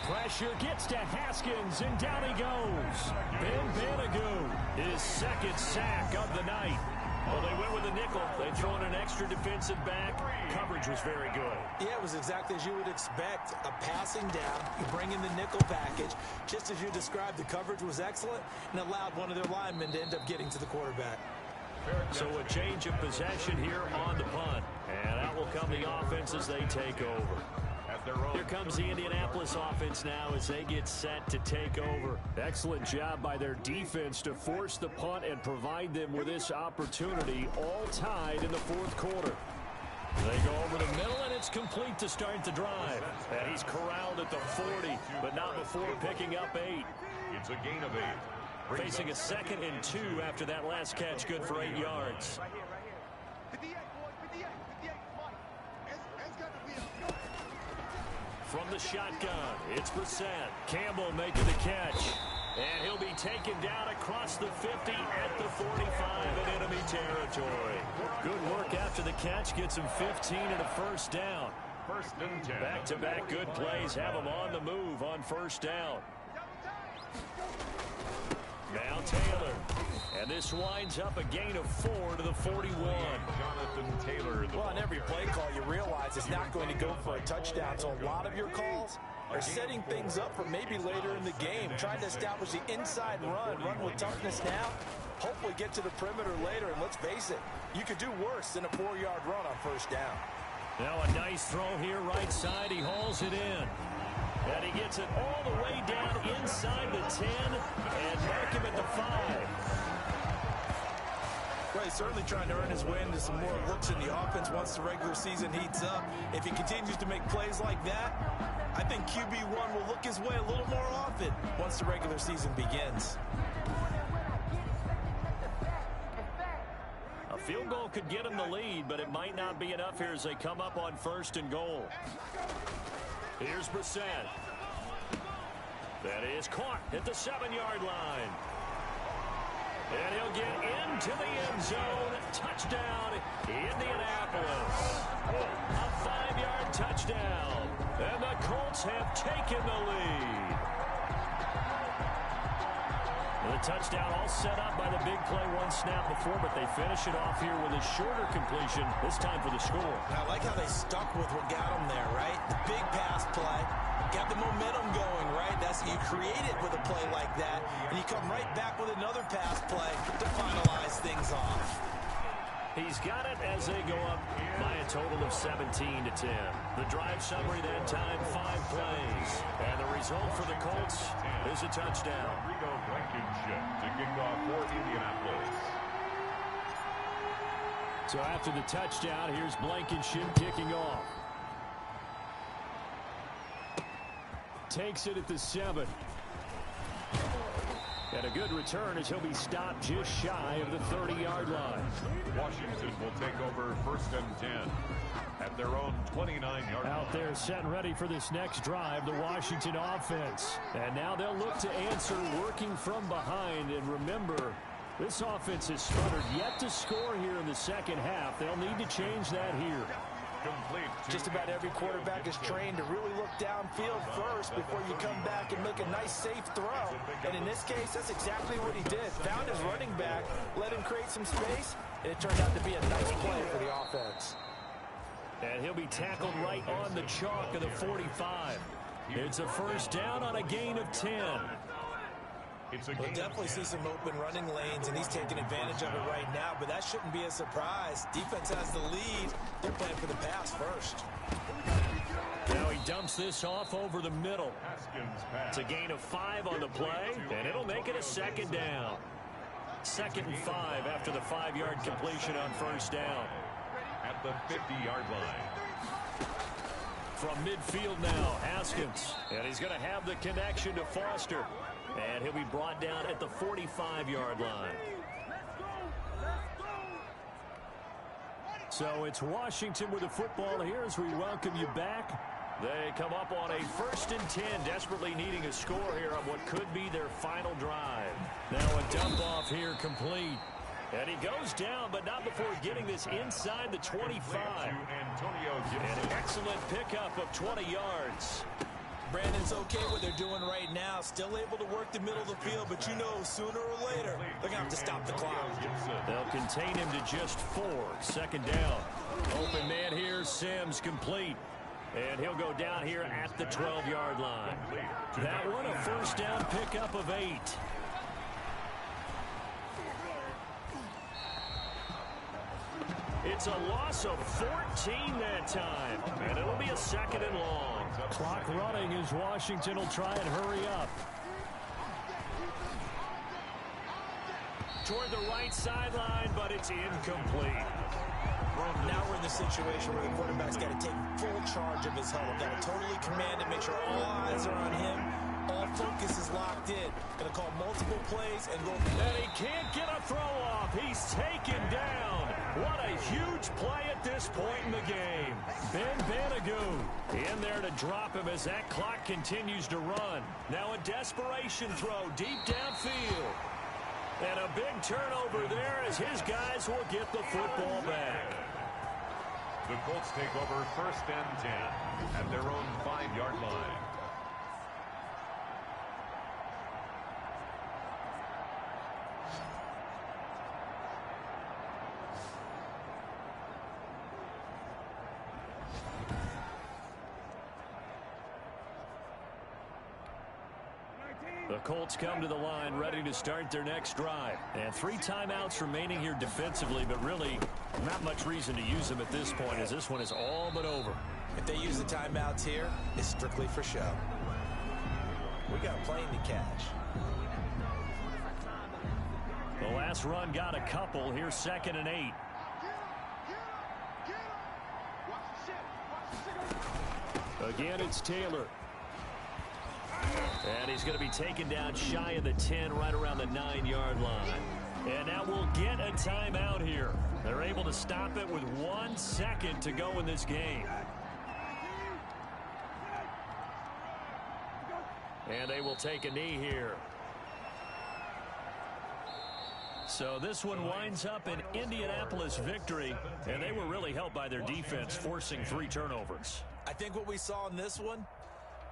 Pressure gets to Haskins, and down he goes. Ben Banagoo, his 2nd sack of the night. Well, they went with a nickel. They throw in an extra defensive back. Coverage was very good. Yeah, it was exactly as you would expect. A passing down. You bring in the nickel package. Just as you described, the coverage was excellent and allowed one of their linemen to end up getting to the quarterback. So a change of possession here on the punt. And out will come the offense as they take over. Here comes the Indianapolis offense now as they get set to take over. Excellent job by their defense to force the punt and provide them with this opportunity, all tied in the 4th quarter. They go over the middle, and it's complete to start the drive. And he's corralled at the 40, but not before picking up 8. It's a gain of 8. Facing a 2nd and 2 after that last catch, good for 8 yards. From the shotgun, it's Brissett. Campbell making the catch. And he'll be taken down across the 50 at the 45 in enemy territory. Good work after the catch. Gets him 15 and a 1st down. 1st and 10. Back-to-back good plays have him on the move on 1st down. Now Taylor. And this winds up a gain of 4 to the 41. Jonathan Taylor. Well, on every play call, you realize it's not going to go for a touchdown. So a lot of your calls are setting things up for maybe later in the game, trying to establish the inside run with toughness now, hopefully get to the perimeter later. And let's face it, you could do worse than a 4-yard run on 1st down. Now a nice throw here right side. He hauls it in. And he gets it all the way down inside the 10 and mark him at the 5. Well, he's certainly trying to earn his way into some more looks in the offense once the regular season heats up. If he continues to make plays like that, I think QB1 will look his way a little more often once the regular season begins. A field goal could get him the lead, but it might not be enough here as they come up on 1st and goal. Here's Brissett. That is caught at the 7-yard line. And he'll get into the end zone. Touchdown, Indianapolis. A 5-yard touchdown. And the Colts have taken the lead. The touchdown all set up by the big play 1 snap before, but they finish it off here with a shorter completion, this time for the score. I like how they stuck with what got them there, right? The big pass play. Got the momentum going, right? That's you create it with a play like that, and you come right back with another pass play to finalize things off. He's got it as they go up by a total of 17 to 10. The drive summary that time, 5 plays. And the result for the Colts is a touchdown. To kick off for Indianapolis. So after the touchdown, here's Blankenship kicking off. Takes it at the 7. And a good return as he'll be stopped just shy of the 30-yard line. Washington will take over 1st and 10 at their own 29-yard line. Out there set and ready for this next drive, the Washington offense. And now they'll look to answer working from behind. And remember, this offense has sputtered yet to score here in the second half. They'll need to change that here. Just about every quarterback is trained to really look downfield first before you come back and make a nice, safe throw. And in this case, that's exactly what he did. Found his running back, let him create some space, and it turned out to be a nice play for the offense. And he'll be tackled right on the chalk of the 45. It's a first down on a gain of 10. We'll definitely see some open running lanes, and he's taking advantage of it right now, but that shouldn't be a surprise. Defense has the lead. They're playing for the pass first. Now he dumps this off over the middle. It's a gain of 5 on the play, and it'll make it a second down. 2nd and 5 after the 5-yard completion on first down. At the 50-yard line. From midfield now, Haskins. And he's going to have the connection to Foster. And he'll be brought down at the 45-yard line. So it's Washington with the football here as we welcome you back. They come up on a 1st and 10, desperately needing a score here on what could be their final drive. Now a dump off here complete. And he goes down, but not before getting this inside the 25. An excellent pickup of 20 yards. Brandon's okay what they're doing right now. Still able to work the middle of the field, but you know sooner or later they're going to have to stop the clock. They'll contain him to just 4. 2nd down. Open man here, Sims complete. And he'll go down here at the 12-yard line. That one a first down pickup of 8. It's a loss of 14 that time. And it'll be a 2nd and long. Clock running as Washington will try and hurry up. Toward the right sideline, but it's incomplete. Now we're in the situation where the quarterback's got to take full charge of his huddle. Got to totally command it, make sure all eyes are on him. All focus is locked in. Going to call multiple plays and go. And he can't get a throw off. He's taken down. What a huge play at this point in the game. Ben Banagoo in there to drop him as that clock continues to run. Now a desperation throw deep downfield. And a big turnover there as his guys will get the football back. The Colts take over 1st and 10 at their own 5-yard line. The Colts come to the line ready to start their next drive. And 3 timeouts remaining here defensively, but really not much reason to use them at this point as this one is all but over. If they use the timeouts here, it's strictly for show. We got a plane to catch. The last run got a couple. Here's 2nd and 8. Again, it's Taylor. And he's going to be taken down shy of the 10, right around the 9-yard line. And now we'll get a timeout here. They're able to stop it with 1 second to go in this game. And they will take a knee here. So this one winds up an Indianapolis victory, and they were really helped by their defense, forcing 3 turnovers. I think what we saw in this one,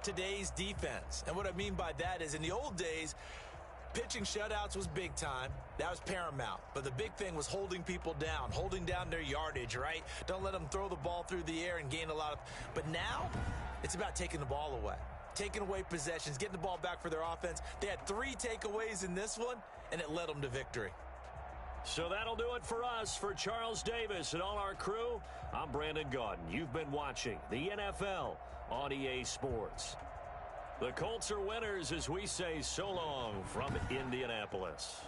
today's defense. And what I mean by that is in the old days, pitching shutouts was big time. That was paramount. But the big thing was holding people down, holding down their yardage, right? Don't let them throw the ball through the air and gain a lot of... But now, it's about taking the ball away. Taking away possessions, getting the ball back for their offense. They had 3 takeaways in this one, and it led them to victory. So that'll do it for us. For Charles Davis and all our crew, I'm Brandon Gaudin. You've been watching the NFL on EA Sports. The Colts are winners as we say so long from Indianapolis.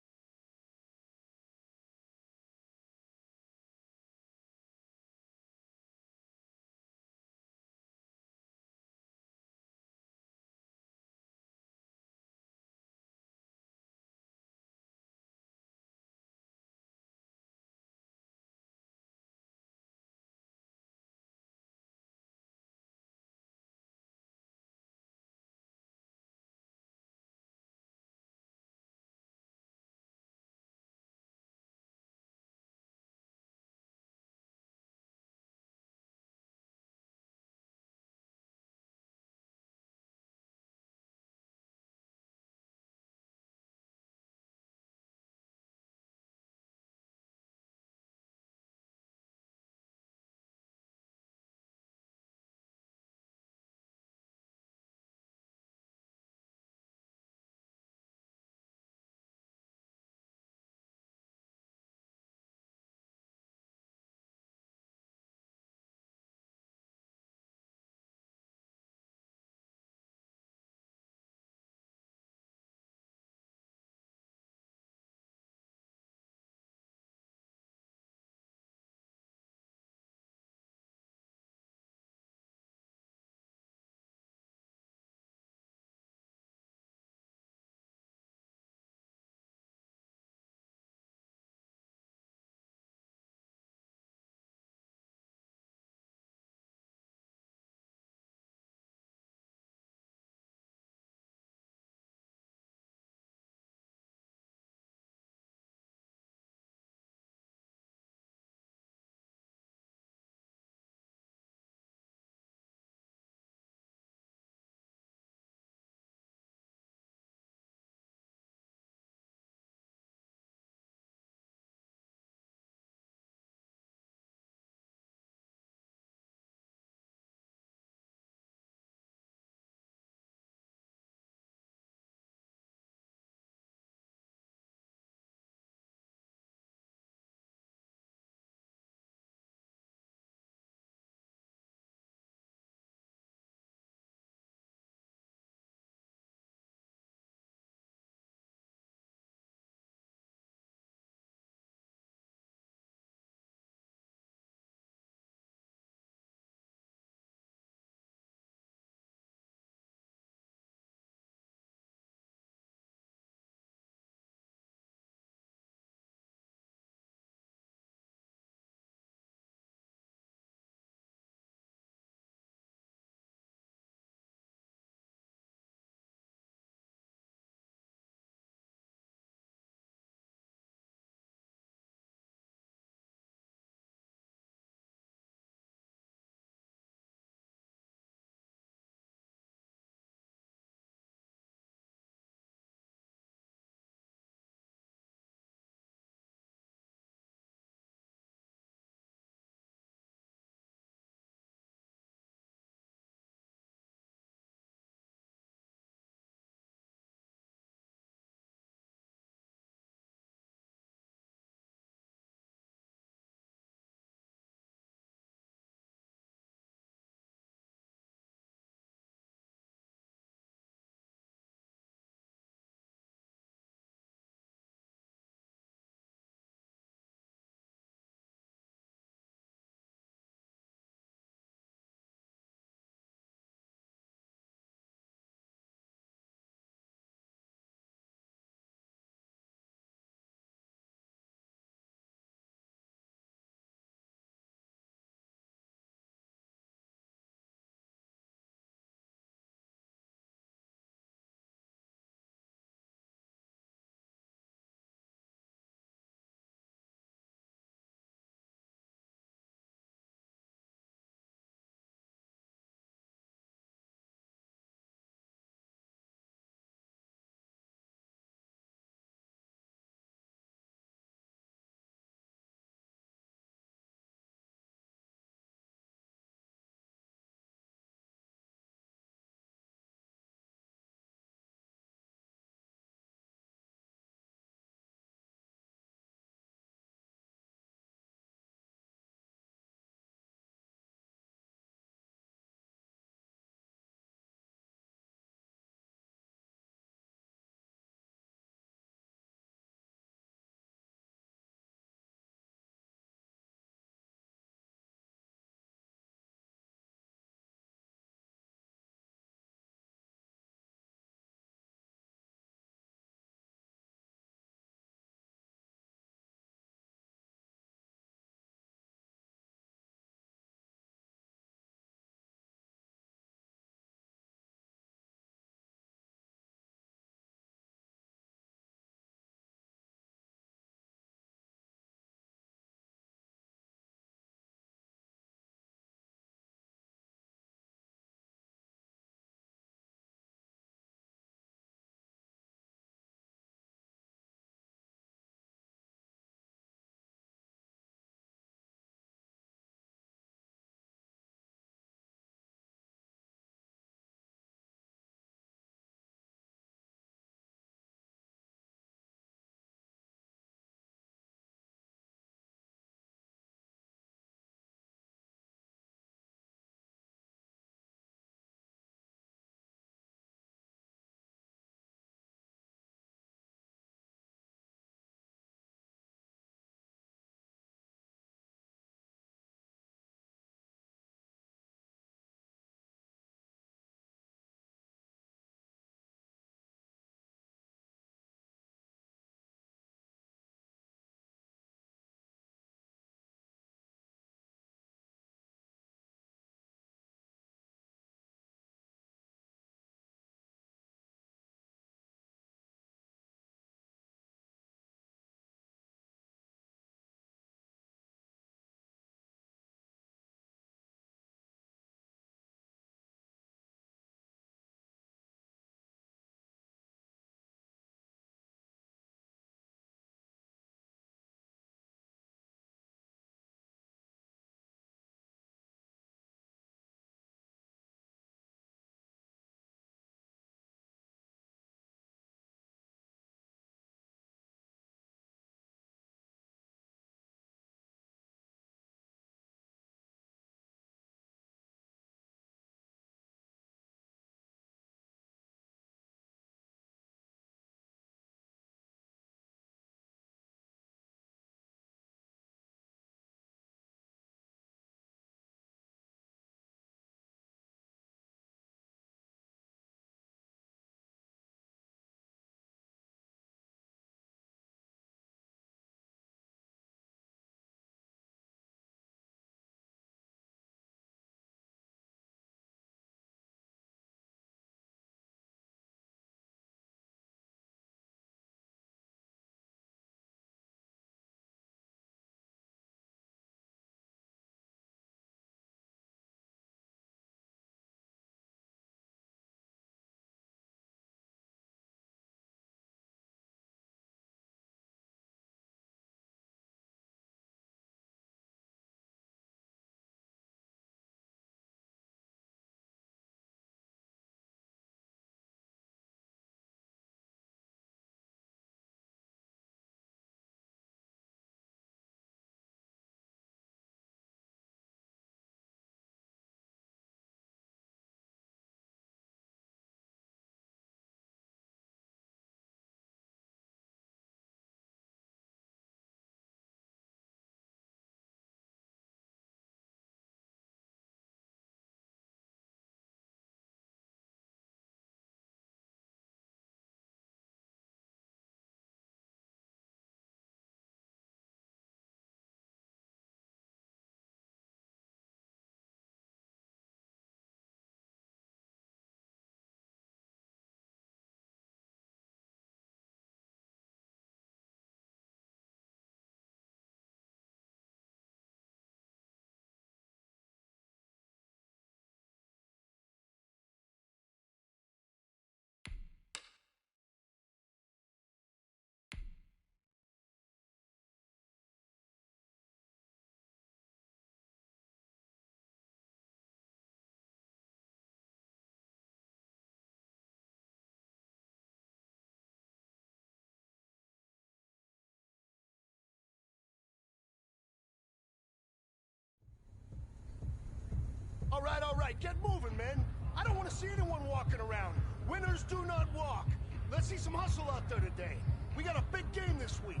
right, get moving, man. I don't want to see anyone walking around. Winners do not walk. Let's see some hustle out there today. We got a big game this week.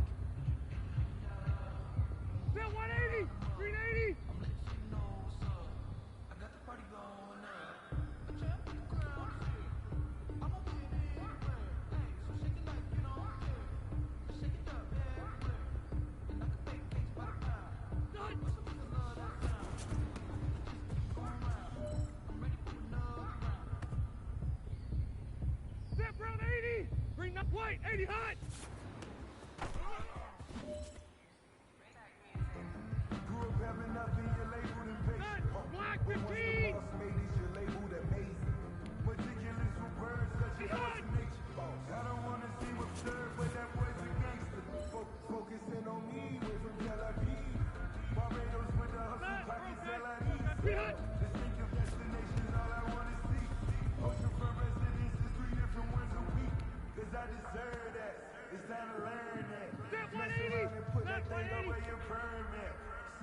Bill 180! 380! Step Brown 80! Bring up white, 80 hot! Black 15! I don't want to see what's served, but that boy's a gangster. Focusing on me, we're from Tel Aviv. Barbados with the hustle, pockets LID. Distinctive destinations, all I want to see. Ocean for residence is 3 different ones a week. Cause I deserve that. It's time to learn that. Step Mess 180! around and put that Step thing 180! over your permit.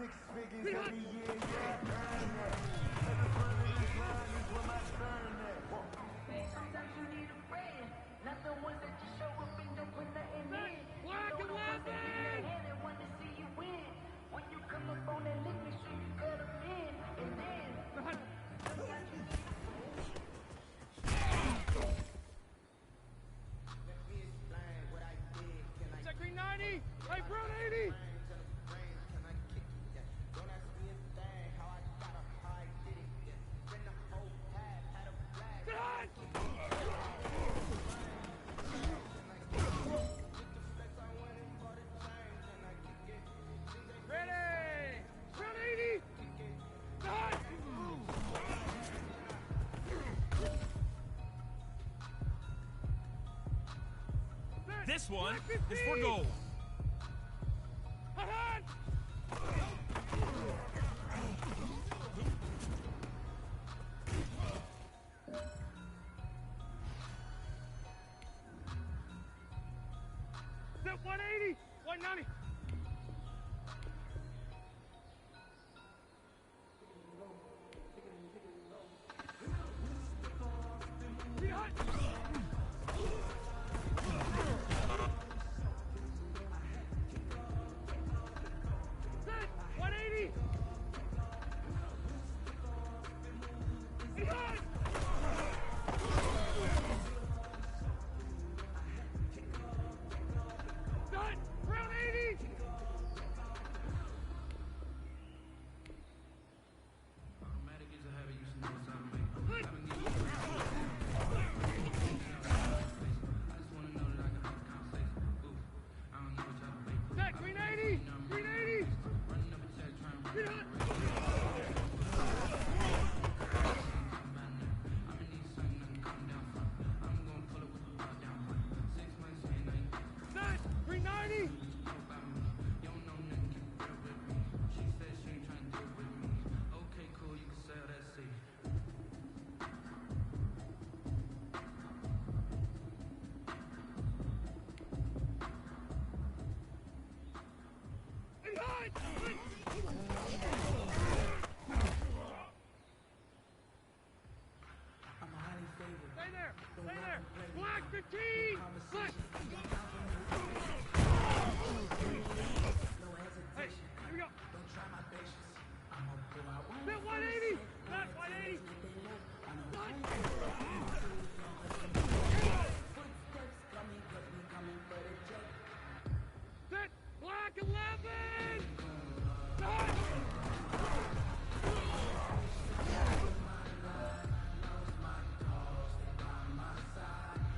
6 figures every year, yeah, I earn that. At the front of this line is where my turn at. Sometimes you need a friend, not the ones that just show up and don't put nothing in. Black 11! And want to see you win. When you come up on that lick, make sure you cut them in. And then, sometimes you need a friend. Let me explain what I did. Can I Check green 90! Hey, Brown 80! This one is for gold. Step 180! 190! Black 15! Black! Hey, here we go. Bit 180! Back 180! Set! Black 11! Set!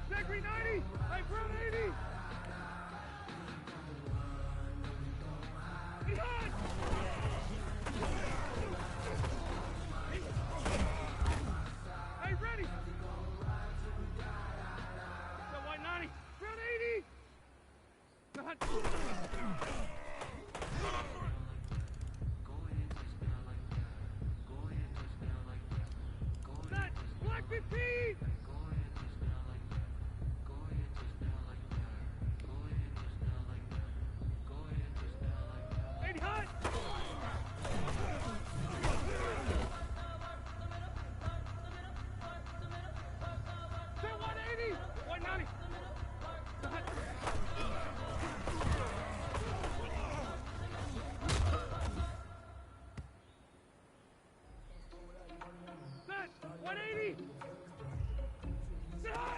Set green 90! Hey, brown 80! Behind! Hey, ready! Set white 90! Brown 80! Behind! Set! Black 15! Hot! Sit high.